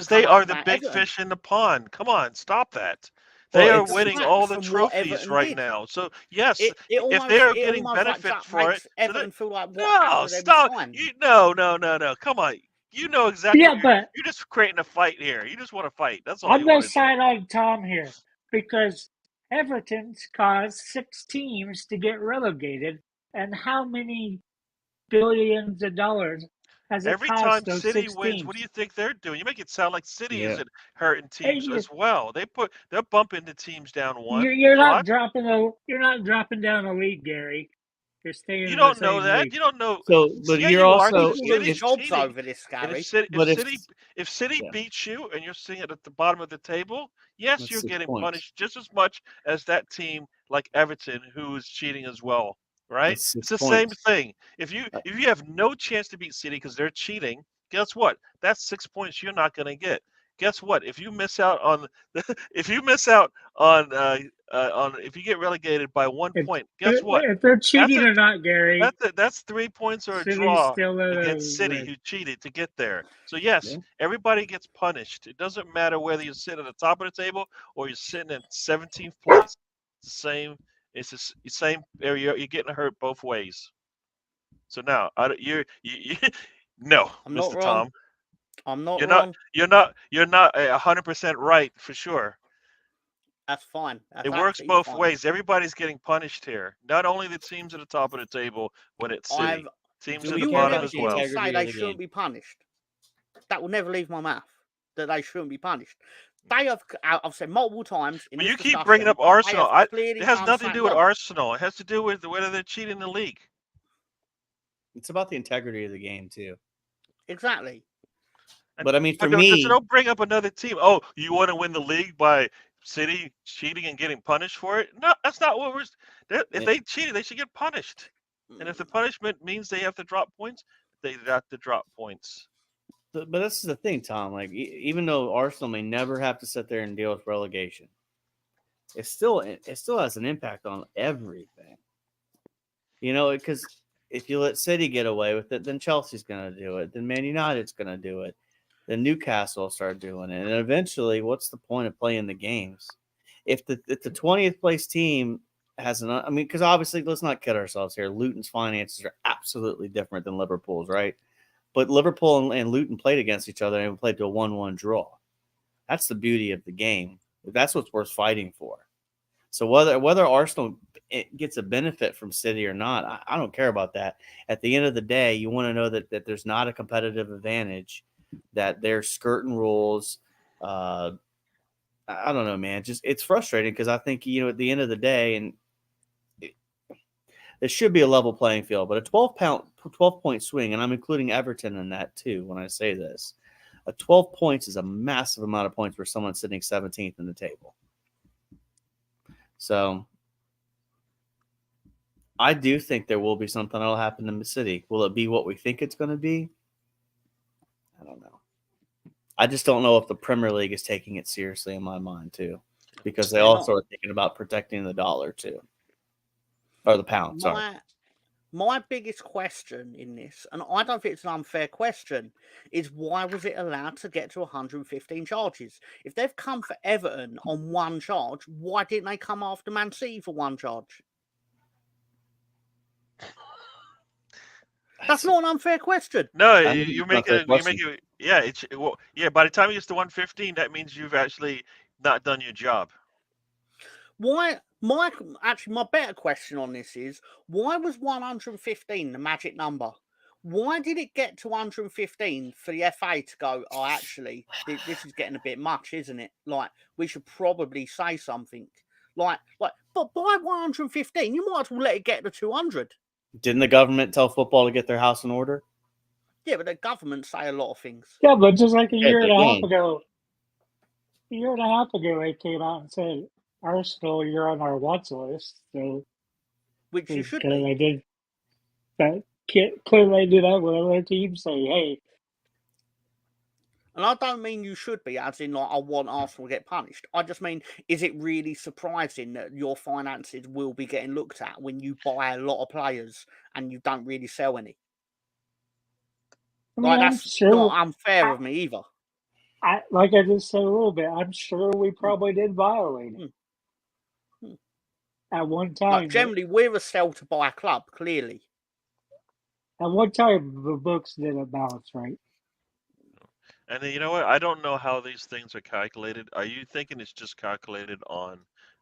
they are the big fish in the pond. Come on, stop that. They are winning all the trophies right now. So yes, if they are getting benefit for it, Everton feel like no, stop. No. Come on. You know exactly. Yeah, but you're just creating a fight here. You just want to fight. That's all. I'm going to side on Tom here because Everton's caused 6 teams to get relegated, and how many billions of dollars has it every cost time those City 6 wins? teams? What do you think they're doing? You make it sound like City isn't hurting teams as well. They're bumping the teams down one. You're not dropping down a league, Gary. You're staying. You don't know that. League. You don't know. So, but you're also jobs over this, Gary. If City beats you and you're sitting at the bottom of the table, yes, you're getting punished just as much as that team like Everton who is cheating as well. Right? It's the same thing. If you have no chance to beat City because they're cheating, guess what? That's 6 points you're not going to get. Guess what? If you miss out on if you get relegated by 1 point, guess what? If they're cheating or not, Gary, that's 3 points or a City's draw still against City who cheated to get there. So yes, everybody gets punished. It doesn't matter whether you're sitting at the top of the table or you're sitting in 17th place. Same. It's the same area. You're getting hurt both ways. So now, no, I'm Mr. not wrong. Tom. I'm not you're wrong. You're not 100% right for sure. That's fine. It works both ways. Everybody's getting punished here. Not only the teams at the top of the table when it's City. Teams at the bottom as well. Say they shouldn't be punished. That will never leave my mouth. That they shouldn't be punished. I've said multiple times. But you keep bringing up Arsenal. It has nothing to do with Arsenal. It has to do with whether they're cheating the league. It's about the integrity of the game too. Exactly. But I mean, for me, don't bring up another team. Oh, you want to win the league by City cheating and getting punished for it? No, that's not what we're. If they cheated, they should get punished. And if the punishment means they have to drop points, they have to drop points. But this is the thing, Tom. Like, even though Arsenal may never have to sit there and deal with relegation, it still has an impact on everything. Because if you let City get away with it, then Chelsea's going to do it. Then Man United's going to do it. Then Newcastle will start doing it. And eventually, what's the point of playing the games? If the 20th place team has because obviously, let's not kid ourselves here. Luton's finances are absolutely different than Liverpool's, right? But Liverpool and Luton played against each other and played to a 1-1 draw. That's the beauty of the game. That's what's worth fighting for. So whether Arsenal gets a benefit from City or not, I don't care about that. At the end of the day, you want to know that there's not a competitive advantage that they're skirting rules. I don't know, man. Just it's frustrating because I think at the end of the day, and it should be a level playing field, but a 12-point swing, and I'm including Everton in that too when I say this. A 12 points is a massive amount of points for someone sitting 17th in the table. So I do think there will be something that will happen in the city. Will it be what we think it's going to be? I don't know. I just don't know if the Premier League is taking it seriously in my mind too, because they also are thinking about protecting the dollar too. Or the pound, sorry. My biggest question in this, and I don't think it's an unfair question, is why was it allowed to get to 115 charges? If they've come for Everton on one charge, why didn't they come after Man City for one charge? That's not an unfair question. No, you make it. Yeah, by the time you get to 115, that means you've actually not done your job. Why? My better question on this is, why was 115 the magic number? Why did it get to 115 for the FA to go, oh, actually, this is getting a bit much, isn't it? Like, we should probably say something. But by 115, you might as well let it get to 200. Didn't the government tell football to get their house in order? Yeah, but the government say a lot of things. Yeah, but just like a year and a half ago, they came out and said, Arsenal, you're on our watch list. So, which you should be. Clearly they do that with other teams. Say, hey. And I don't mean you should be, as in, like, I want Arsenal to get punished. I just mean, is it really surprising that your finances will be getting looked at when you buy a lot of players and you don't really sell any? That's not unfair of me either. Like I just said a little bit, I'm sure we probably did violate it. At one time. Generally, we're a sell to buy club, clearly. At one time, the books didn't balance right. And then, you know what? I don't know how these things are calculated. Are you thinking it's just calculated on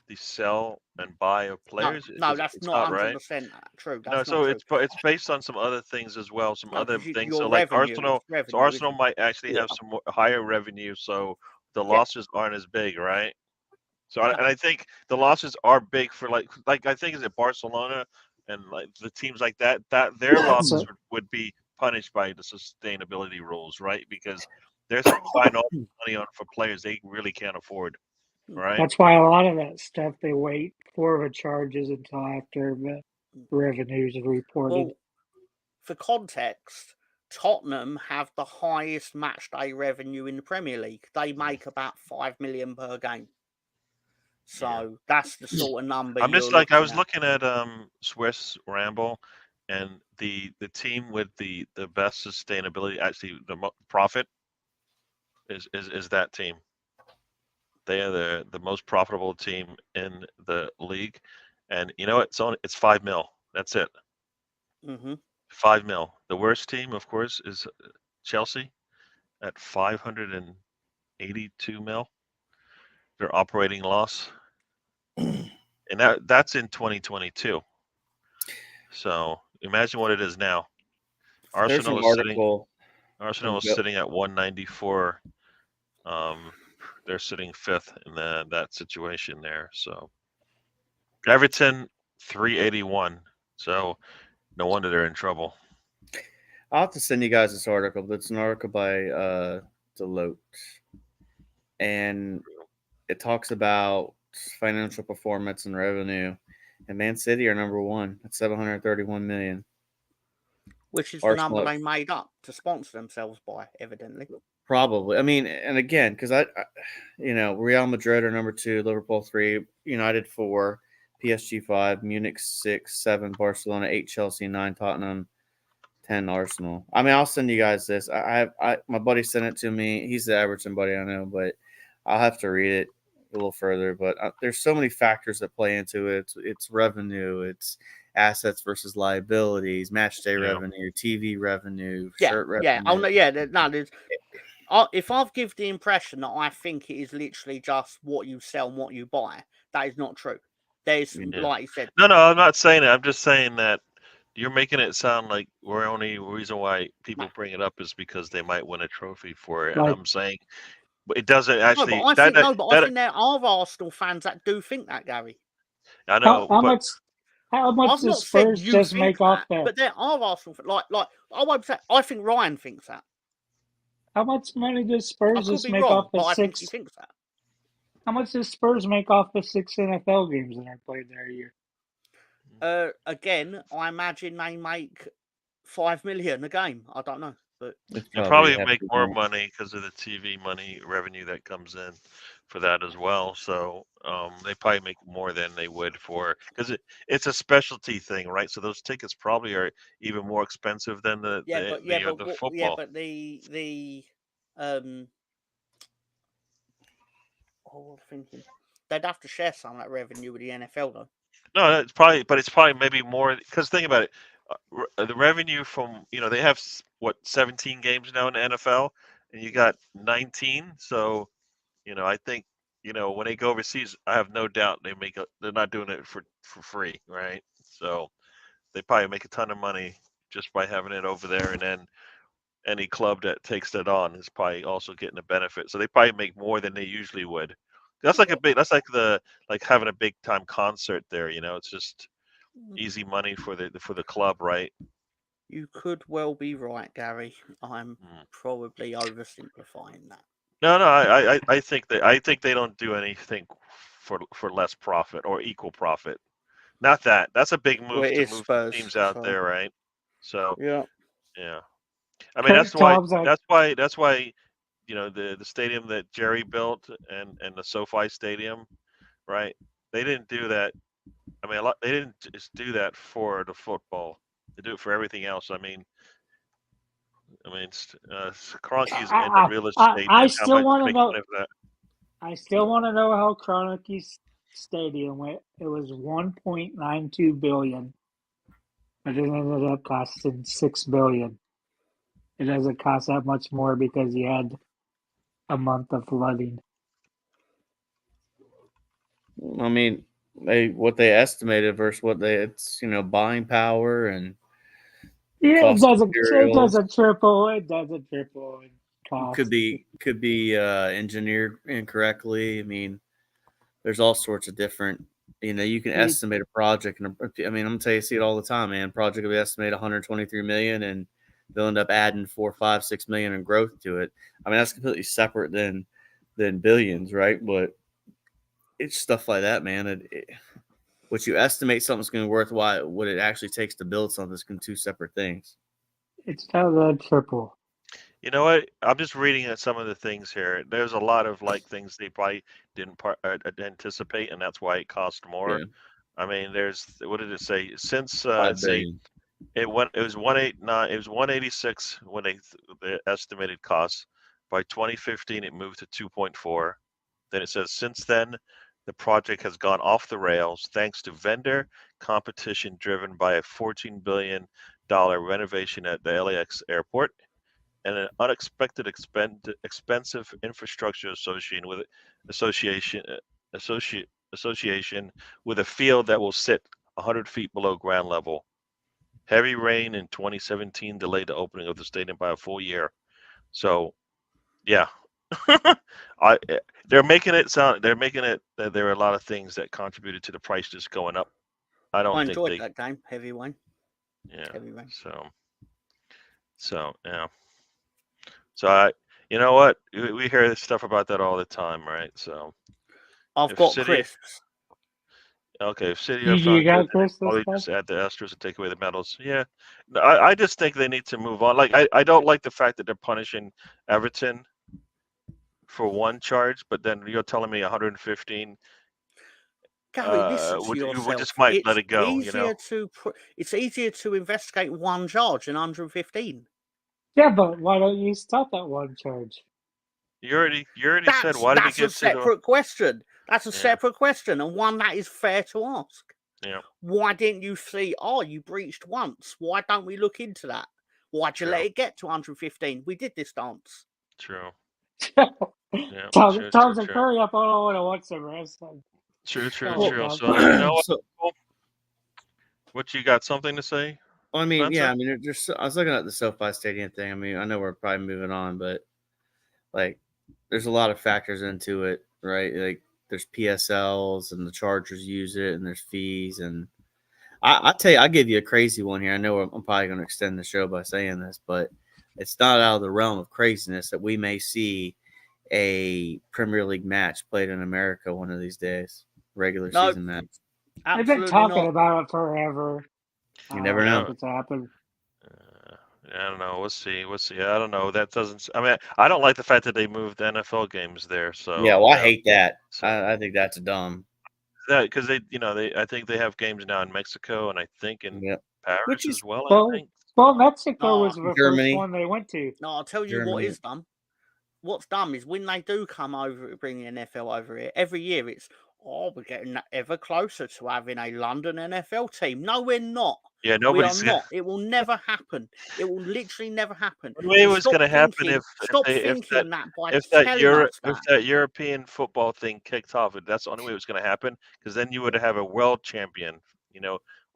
the sell and buy of players? No, that's not 100% right? True. That's it's based on some other things as well. Some other things. So, like Arsenal might actually have some higher revenue, so the losses aren't as big, right? So, and I think the losses are big for like I think is it Barcelona and like the teams like that their losses would be punished by the sustainability rules, right? Because they're spending all the money on for players they really can't afford, right? That's why a lot of that stuff they wait for the charges until after the revenues are reported. Well, for context, Tottenham have the highest match day revenue in the Premier League. They make about 5 million per game. So that's the sort of number. I'm just like I was looking at Swiss Ramble, and the team with the best sustainability, actually the profit, is that team. They are the most profitable team in the league, and you know what? It's 5 mil. That's it. 5 mil. The worst team, of course, is Chelsea at 582 mil. Their operating loss. And that's in 2022. So imagine what it is now. Arsenal is sitting at 194. They're sitting 5th in that situation there. So Everton 381. So no wonder they're in trouble. I'll have to send you guys this article. It's an article by Deloitte, and it talks about financial performance and revenue, and Man City are number 1 at 731 million, which is Arsenal, the number they made up to sponsor themselves by, evidently. Probably. I mean, and again, because I Real Madrid are number 2, Liverpool 3, United 4, PSG 5, Munich 6, 7, Barcelona 8, Chelsea 9, Tottenham 10, Arsenal. I mean, I'll send you guys this. My buddy sent it to me. He's the Everton buddy, I know, but I'll have to read it a little further. But there's so many factors that play into it. It's revenue, it's assets versus liabilities, match day revenue, TV revenue, shirt revenue. If I've given the impression that I think it is literally just what you sell and what you buy, that is not true. There's, like you said. No, I'm not saying it. I'm just saying that You're making it sound like we're only reason why people bring it up is because they might win a trophy for it, and Like- I'm saying, but it doesn't No, actually. but I think there are Arsenal fans that do think that, Gary. I know, how but much I've does not said Spurs you just think make off that, that? but there are Arsenal fans. Like I won't say. I think Ryan thinks that. How much money does I Spurs could just be make wrong, off the but I think he 6? thinks that. How much does Spurs make off the 6 NFL games that are played there a year? Again, I imagine they make $5 million a game. I don't know, but It's they probably have make to more go. money because of the TV money revenue that comes in for that as well. So they probably make more than they would for because it's a specialty thing, right? So those tickets probably are even more expensive than the football. but the what am I thinking? They'd have to share some of that revenue with the NFL though. No, it's probably maybe more because think about it. The revenue from they have 17 games now in the NFL, and you got 19. So I think when they go overseas, I have no doubt they're not doing it for free, right? So they probably make a ton of money just by having it over there, and then any club that takes that on is probably also getting a benefit. So they probably make more than they usually would. That's like having a big time concert there. It's just easy money for the club, right? You could well be right, Gary. I'm probably oversimplifying that. No, I think they don't do anything for less profit or equal profit. Not that. That's a big move Well, it to is move Spurs, teams out so- there, right? So Yeah. yeah. I mean that's Tom's like, that's why the stadium that Jerry built and the SoFi Stadium, right? They didn't do that. I mean, they didn't just do that for the football. They do it for everything else. I mean, Kroenke's in the real estate. I And how still much want to make know. money for that? I still want to know how Kroenke's stadium went. It was 1.92 billion, but it ended up costing 6 billion. It doesn't cost that much more because you had a month of flooding. I mean, what they estimated versus what it's buying power and Yeah, cost of it materials. doesn't triple. It doesn't triple in cost. Could be engineered incorrectly. I mean, there's all sorts of different. You can estimate a project, and I mean, I'm gonna tell you, see it all the time, man. Project will be estimated 123 million, and they'll end up adding 4, 5, 6 million in growth to it. I mean, that's completely separate than billions, right? But it's stuff like that, man. What you estimate something's going to be worth, what it actually takes to build something is two separate things. It's not triple. You know what? I'm just reading at some of the things here. There's a lot of things they probably didn't anticipate, and that's why it cost more. Yeah. I mean, what did it say? Since 5 billion. it was 189. It was 186 when the estimated cost. By 2015, it moved to 2.4. Then it says since then, the project has gone off the rails thanks to vendor competition driven by a $14 billion renovation at the LAX airport and an unexpected expensive infrastructure association with a field that will sit 100 feet below ground level. Heavy rain in 2017 delayed the opening of the stadium by a full year. So, yeah, they're making it that there are a lot of things that contributed to the price just going up. I enjoyed that game. Heavy rain. Yeah. Heavy rain. So yeah. So you know what? We hear stuff about that all the time, right? So I've got crisps. Okay, if City You got crisps? probably just add the extras and take away the medals. Yeah, I just think they need to move on. Like I don't like the fact that they're punishing Everton for one charge, but then you're telling me 115. Gary, listen to yourself. We just might let it go. It's easier to investigate one charge than 115. Yeah, but why don't you stop at one charge? You already said why did he get That's a separate question. That's a separate question, and one that is fair to ask. Yeah. Why didn't you see? Oh, you breached once. Why don't we look into that? Why'd you let it get to 115? We did this dance. True. Tom's like, hurry up! I don't want to watch the wrestling. True. So you know what? What you got? Something to say? Well, I mean, Spencer? yeah, I mean, I was looking at the SoFi Stadium thing. I mean, I know we're probably moving on, but like, there's a lot of factors into it, right? Like, there's PSLs and the Chargers use it, and there's fees, and I tell you, I'll give you a crazy one here. I know I'm probably going to extend the show by saying this, but it's not out of the realm of craziness that we may see a Premier League match played in America one of these days, regular No. season match. They've been Absolutely talking not. about it forever. You never I don't know. think it's happened. I don't know. We'll see. I don't know. That doesn't. I mean, I don't like the fact that they moved NFL games there. So Yeah, well, I hate that. So- I think that's dumb. because I think they have games now in Mexico and I think in Yep. Paris Which is- as well. Well, I think. Well, Mexico No, was the Germany. first one they went to. No, I'll tell you what Germany. is dumb. What's dumb is when they do come over, bring the NFL over here, every year it's, we're getting ever closer to having a London NFL team. No, we're not. Yeah, We are nobody's not. It will never happen. It will literally never happen. The way it And was stop going to happen thinking- if stop they- if thinking that by if that telling Europe us that. if that European football thing kicked off, that's the only way it was going to happen. Because then you would have a world champion,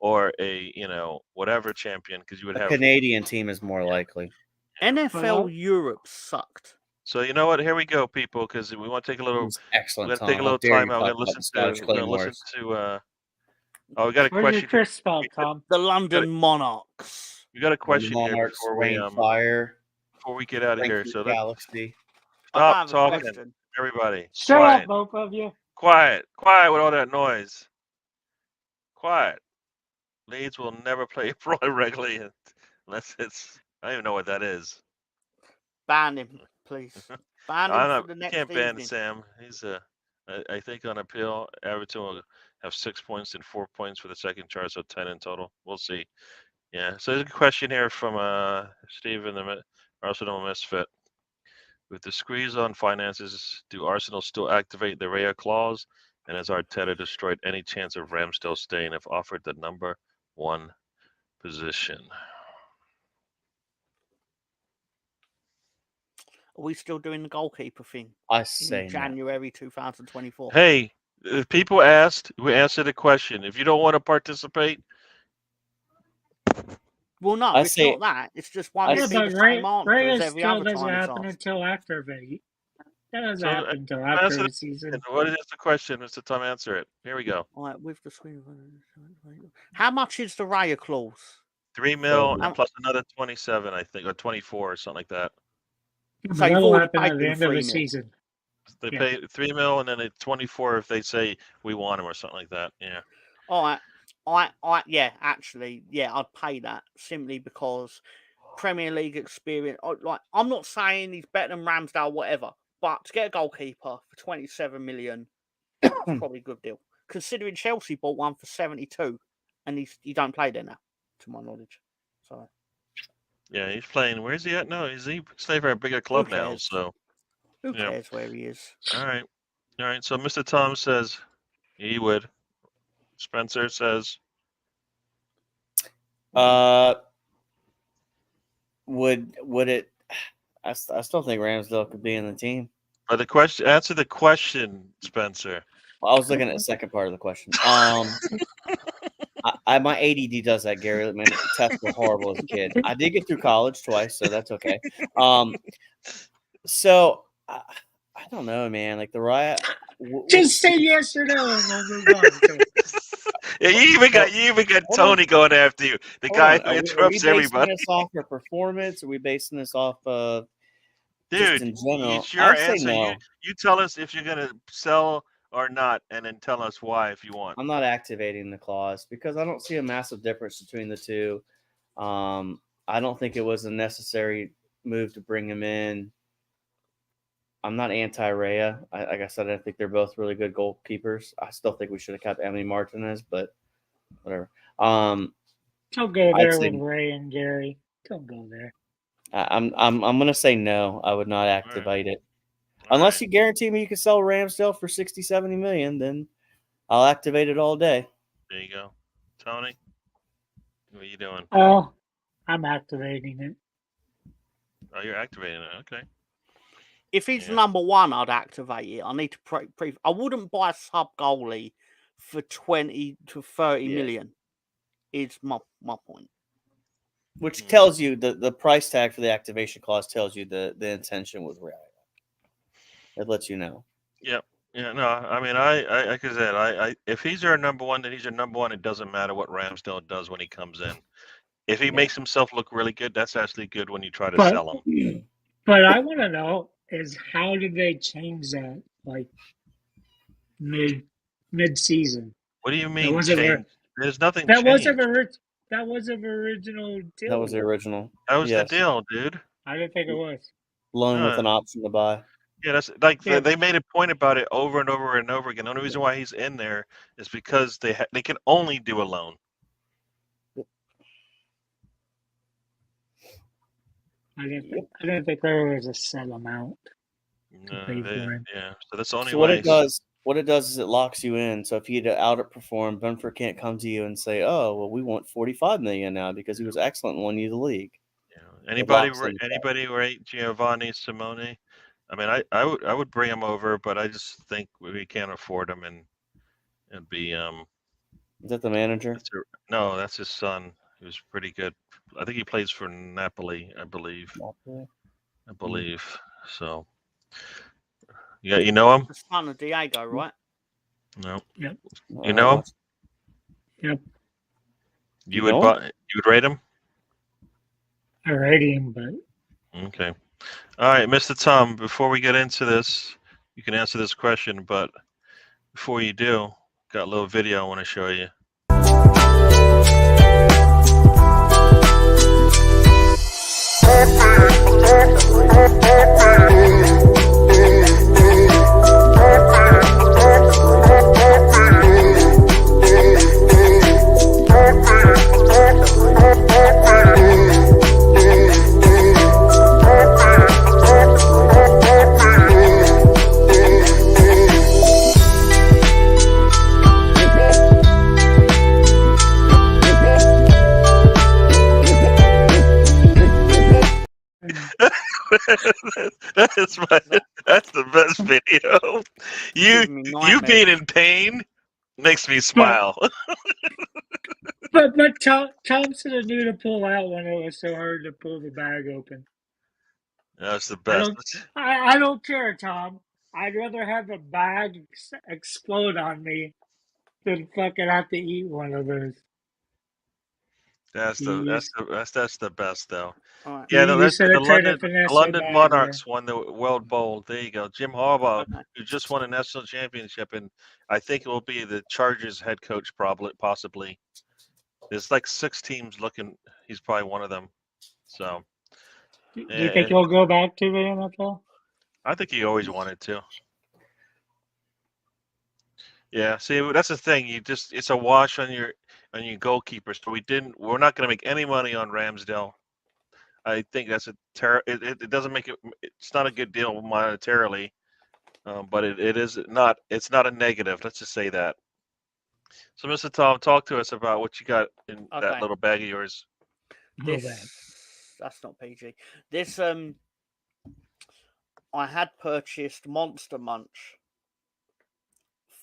or a whatever champion, because you would A have. Canadian team is more likely. NFL Well- Europe sucked. So you know what? Here we go, people, because we want to take a It little. was We're excellent. going to Tom. take a How little dare time you out. talk We're about going the Scottish to listen Claymores. to. Oh, we got a Where's question. your crisp spelled, Tom? The London Monarchs. We got a question here Monarchs, before we Rain Fire, get out of here. Frankfurt So let's Galaxy. I stop have a talking, question. everybody. Shut Quiet. up, both of you. Quiet with all that noise. Quiet. Leeds will never play Roy regularly unless it's. I don't even know what that is. Ban him, please. Ban him for the You next can't ban evening. Sam. He's I think on appeal, Everton will have 6 points and 4 points for the second charge, so 10 in total. We'll see. Yeah. So there's a question here from Steve in the Arsenal Misfit. With the squeeze on finances, do Arsenal still activate the Raya clause? And has Arteta destroyed any chance of Ramsdale staying if offered the number 1 position? Are we still doing the goalkeeper thing I in say no. January 2024? Hey, if people asked, we answered the question. If you don't want to participate, Well, no, I it's say- not that. It's just one I would say- be the same answer Ray as every still other doesn't time it's happen asked. until after the. That doesn't So, happen until answer after the- the season. what is the question, Mr. Tom? Answer it. Here we go. All right, with the swing. How much is the Raya clause? 3 mil Um, plus another 27, I think, or 24 or something like that. But So you've that'll already happen paid at the them end of 3 the mil. season. They Yeah. pay 3 mil and then it's 24 if they say we want him or something like that. Yeah. All right. Yeah, actually, yeah, I'd pay that simply because Premier League experience. Like, I'm not saying he's better than Ramsdale, whatever, but to get a goalkeeper for 27 million, is probably a good deal. Considering Chelsea bought one for 72, and he don't play there now, to my knowledge. So Yeah, he's playing. Where's he at now? He's playing for a bigger club now. cares? So, who Yeah. cares where he is? all right. So Mr. Tom says he would. Spencer says Would it? I still think Ramsdale could be in the team. but the question. Answer the question, Spencer. Well, I was looking at the second part of the question. My ADD does that, Gary. My tests were horrible as a kid. I did get through college twice, so that's okay. So I don't know, man. Like the riot. Just say yes or no, and we'll move on. Yeah, you even got Hold Tony going after you. The Hold guy on, who are we interrupts basing everybody. this off of performance? Are we basing this off of Dude, just in general? it's your I'd say answer. no. You tell us if you're gonna sell or not, and then tell us why if you want. I'm not activating the clause because I don't see a massive difference between the two. I don't think it was a necessary move to bring him in. I'm not anti-Raya. Like I said, I think they're both really good goalkeepers. I still think we should have kept Emily Martinez, but whatever. Don't go I'd there say- with Ray and Gary. Don't go there. I'm gonna say no. I would not activate it. All Unless right. you guarantee me you can sell Ramsdale for 60, 70 million, then I'll activate it all day. There you go, Tony. What are you doing? Oh, I'm activating it. Oh, you're activating it. Okay. If he's Yeah. number 1, I'd activate it. I need to I wouldn't buy a sub goalie for 20 to 30 Yeah. million. Is my point. Which tells you the price tag for the activation clause tells you the intention with Ray. It lets you know. Yep. Yeah, no, I mean, I like I said, I if he's our number one, then he's our number one. It doesn't matter what Ramsdale does when he comes in. If he makes himself look really good, that's actually good when you try to sell him. But I want to know is how did they change that like mid season? What do you mean was change? There's nothing That was changed. that was an original deal. That was the original. That was the deal, dude. I didn't think it was. Loan with an option to buy. Yeah, that's like they made a point about it over and over and over again. The only reason why he's in there is because they can only do a loan. I didn't think there was a set amount. No, yeah. So that's the only So way. what it does is it locks you in. So if you outperform, Benford can't come to you and say, "Oh, well, we want $45 million now because he was excellent and won you the league." Yeah. Anybody rate Giovanni Simone? I mean, I would bring him over, but I just think we can't afford him, and it'd be Is that the manager? No, that's his son. He was pretty good. I think he plays for Napoli, I believe. I believe so. Yeah, you know him? The son of Diego, right? No. Yep. You know him? Yep. You would rate him? I rate him, but okay. All right, Mr. Tom, before we get into this, you can answer this question, but before you do, got a little video I want to show you. That's the best video. You being in pain makes me smile. but Thompson knew to pull out when it was so hard to pull the bag open. That's the best. I don't care, Tom. I'd rather have a bag explode on me than fucking have to eat one of those. That's the best though. Right. Yeah, the London Monarchs won the World Bowl. There you go. Jim Harbaugh, who just won a national championship, and I think it will be the Chargers head coach possibly. There's like 6 teams looking. He's probably one of them. So. Do you think he'll go back to the NFL? I think he always wanted to. Yeah, see, that's the thing. It's a wash on your goalkeeper. So we're not going to make any money on Ramsdale. I think that's it doesn't make it. It's not a good deal monetarily, but it's not a negative. Let's just say that. So, Mr. Tom, talk to us about what you got in that little bag of yours. That's not PG. This I had purchased Monster Munch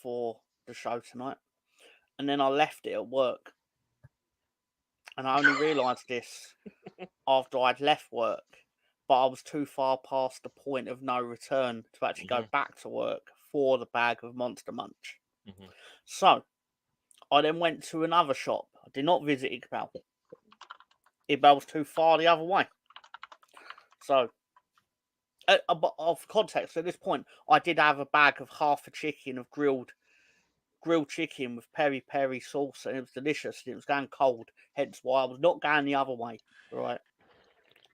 for the show tonight, and then I left it at work, and I only realised this after I'd left work, but I was too far past the point of no return to actually go back to work for the bag of Monster Munch. So I then went to another shop. I did not visit Iqbal. Iqbal was too far the other way. So, of context, at this point, I did have a bag of half a chicken of grilled chicken with peri-peri sauce, and it was delicious. And it was going cold, hence why I was not going the other way. Right?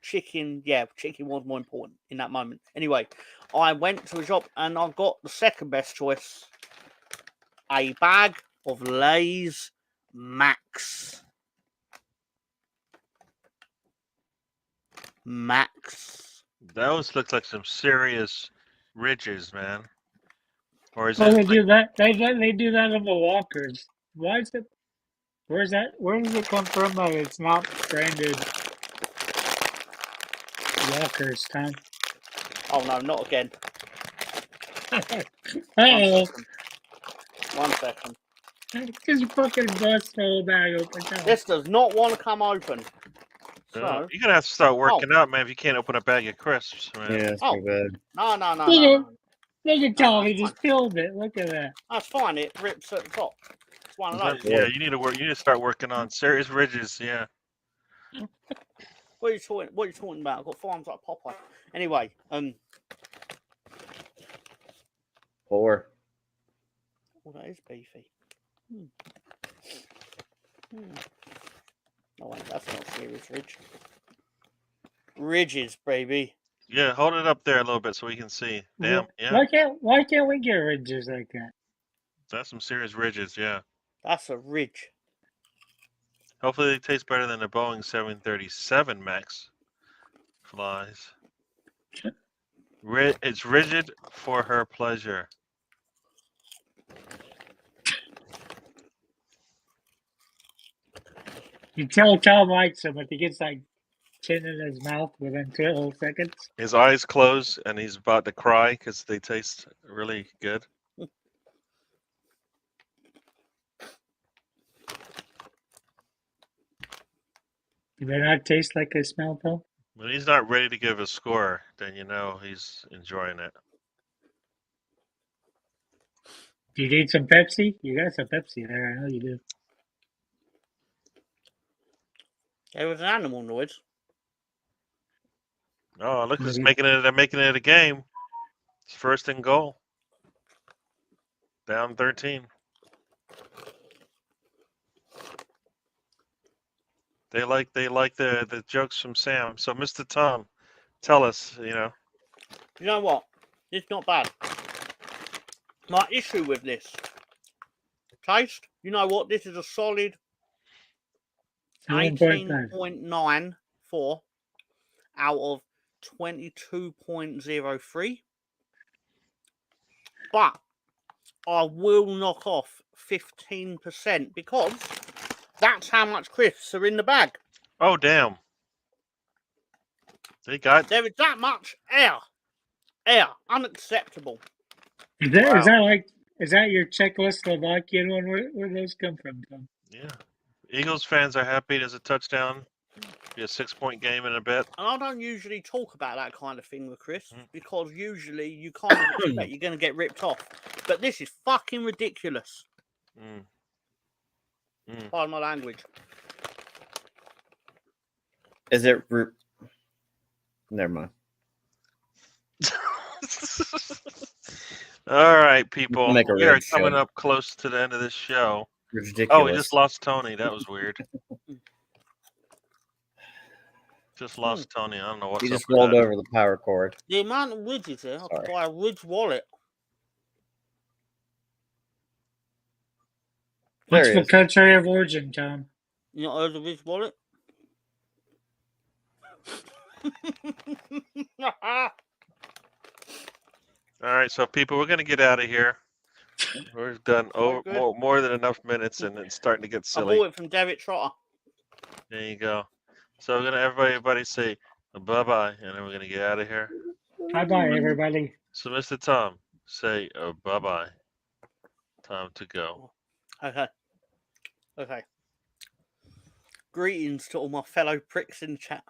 Chicken was more important in that moment. Anyway, I went to a shop and I got the second best choice: a bag of Lay's Max. Those look like some serious ridges, man. Or is they do that? They do that on the walkers. Why is it? Where's that? Where does it come from that it's not branded walkers, Tom? Oh no, not again. Uh-oh. One second. Just fucking bust the whole bag open. This does not want to come open. So, You're gonna have to start working out, man. If you can't open a bag of crisps, man. Yeah, it's Oh. pretty bad. no. Look at Tom. He that's just peeled it. Look at that. That's fine. It rips at the top. It's one of those. Yeah, you need to work. You need to start working on serious ridges. Yeah. What are you talking about? I've got farms like Popeye. Anyway, Poor. oh, that is beefy. No, wait, that's not serious ridge. Ridges, baby. Yeah, hold it up there a little bit so we can see. Damn, yeah, Why can't we get ridges like that? that's some serious ridges. Yeah. That's a ridge. Hopefully they taste better than the Boeing 737 Max flies. It's rigid for her pleasure. You tell Tom likes them, but he gets like 10 in his mouth within 2 seconds. His eyes close and he's about to cry because they taste really good. Do they not taste like they smell, though? When he's not ready to give a score, then you know he's enjoying it. Do you need some Pepsi? You got some Pepsi there. I know you do. There was an animal noise. Oh, look, it's Mhm. they're making it a game. It's first and goal. Down 13. They like the jokes from Sam. So Mr. Tom, tell us, You know what? It's not bad. My issue with this taste, you know what? This is a solid 7.5. 18.94 out of 22.03. But I will knock off 15% because that's how much crisps are in the bag. Oh damn. They got There is that much air. Air. Unacceptable. Is that Wow. is that your Czechoslovakian one? Where those come from, Tom? Yeah. Eagles fans are happy there's a touchdown. Be a 6-point game in a bit. And I don't usually talk about that kind of thing with Chris because usually you kind of expect you're going to get ripped off. But this is fucking ridiculous. Pardon my language. Is it? Never mind. All right, people. Make a We are red coming show. up close to the end of this show. Ridiculous. Oh, we just lost Tony. That was weird. Just lost Tony. I don't know what's He up just with rolled that. over the power cord. The amount of ridges here, I could buy a Ridge wallet. What's There the he is. country of origin, Tom? You not heard of Ridge wallet? All right, so people, we're gonna get out of here. We're done more than enough minutes, and it's starting to get I silly. bought it from Derek Trotter. There you go. So we're gonna everybody say bye bye, and then we're gonna get out of here. Bye bye, everybody. So Mr. Tom, say bye bye. Time to go. Okay. Greetings to all my fellow pricks in the chat.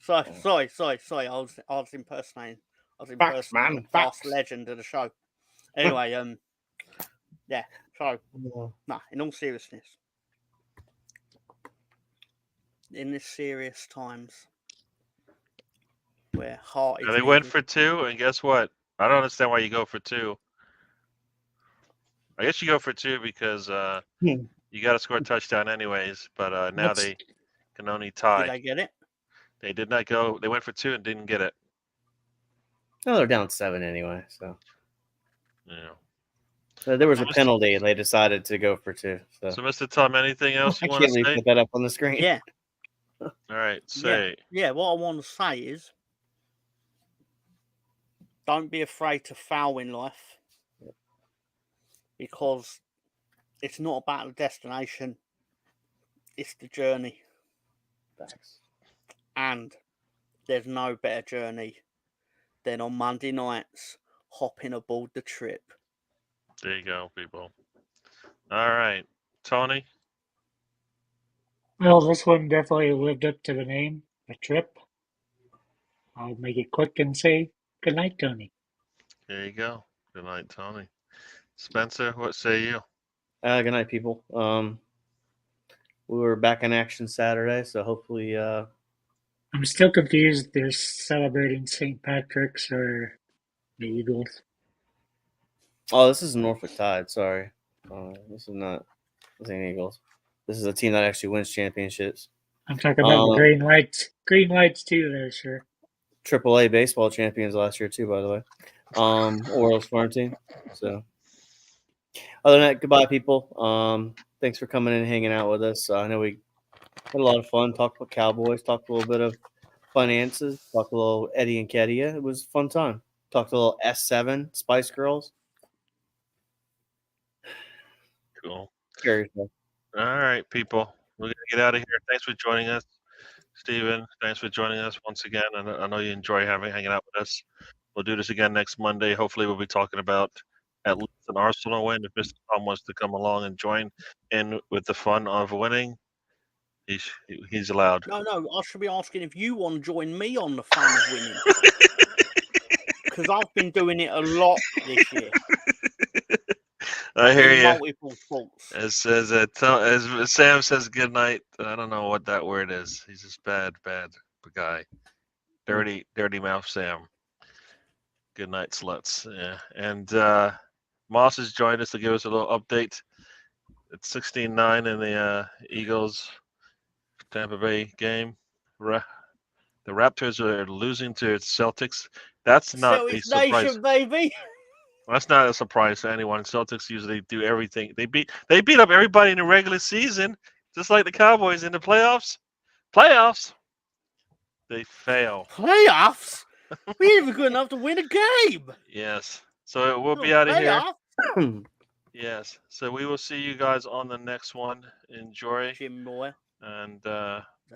Sorry. I was impersonating. Facts, man, past facts. legend of the show. Anyway, yeah. So, in all seriousness, in this serious times where heart is Now, they went for 2, and guess what? I don't understand why you go for 2. I guess you go for 2 because you got to score a touchdown anyways. But now they can only tie. Did I get it? They did not go. They went for 2 and didn't get it. No, they're down 7 anyway. So Yeah. So there was a penalty, and they decided to go for 2. So, Mr. Tom, anything else I you want to can't say? put that up on the screen. Yeah. All right, say. Yeah, what I want to say is don't be afraid to fail in life because it's not about the destination, it's the journey. Thanks. And there's no better journey than on Monday nights hopping aboard the trip. There you go, people. All right, Tony. Well, this one definitely lived up to the name, a trip. I'll make it quick and say good night, Tony. There you go. Good night, Tony. Spencer, what say you? Good night, people. We were back in action Saturday, so hopefully, I'm still confused. If they're celebrating St. Patrick's or the Eagles. oh, this is Norfolk Tide. Sorry, this ain't Eagles. This is a team that actually wins championships. I'm talking about the green lights. Green lights too, there, sure. AAA baseball champions last year too, by the way. Orioles farm team. So, other than that, goodbye, people. Thanks for coming in and hanging out with us. I know we had a lot of fun. Talked about Cowboys. Talked a little bit of finances. Talked a little Eddie and Kedia. It was a fun time. Talked a little S7 Spice Girls. Cool. Scary stuff. All right, people. We're going to get out of here. Thanks for joining us. Steven, thanks for joining us once again. I know you enjoy hanging out with us. We'll do this again next Monday. Hopefully, we'll be talking about at least an Arsenal win. If Mr. Tom wants to come along and join in with the fun of winning, he's allowed. No, I should be asking if you want to join me on the fun of winning. Because I've been doing it a lot this year. I hear you. Multiple faults. As Sam says, good night. I don't know what that word is. He's just bad guy. Dirty mouth Sam. Good night, sluts. Yeah. And Moss has joined us to give us a little update. It's 16-9 in the Eagles Tampa Bay game. The Raptors are losing to Celtics. That's not a surprise. Nation, baby. That's not a surprise to anyone. Celtics usually do everything. They beat up everybody in the regular season, just like the Cowboys in the playoffs. They fail. Playoffs? We ain't even good enough to win a game. Yes. So we'll be out of here. Yes. So we will see you guys on the next one. Enjoy. Jim boy. And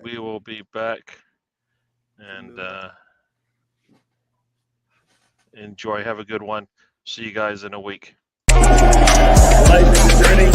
we will be back. And enjoy. Have a good one. See you guys in a week. Life is a journey.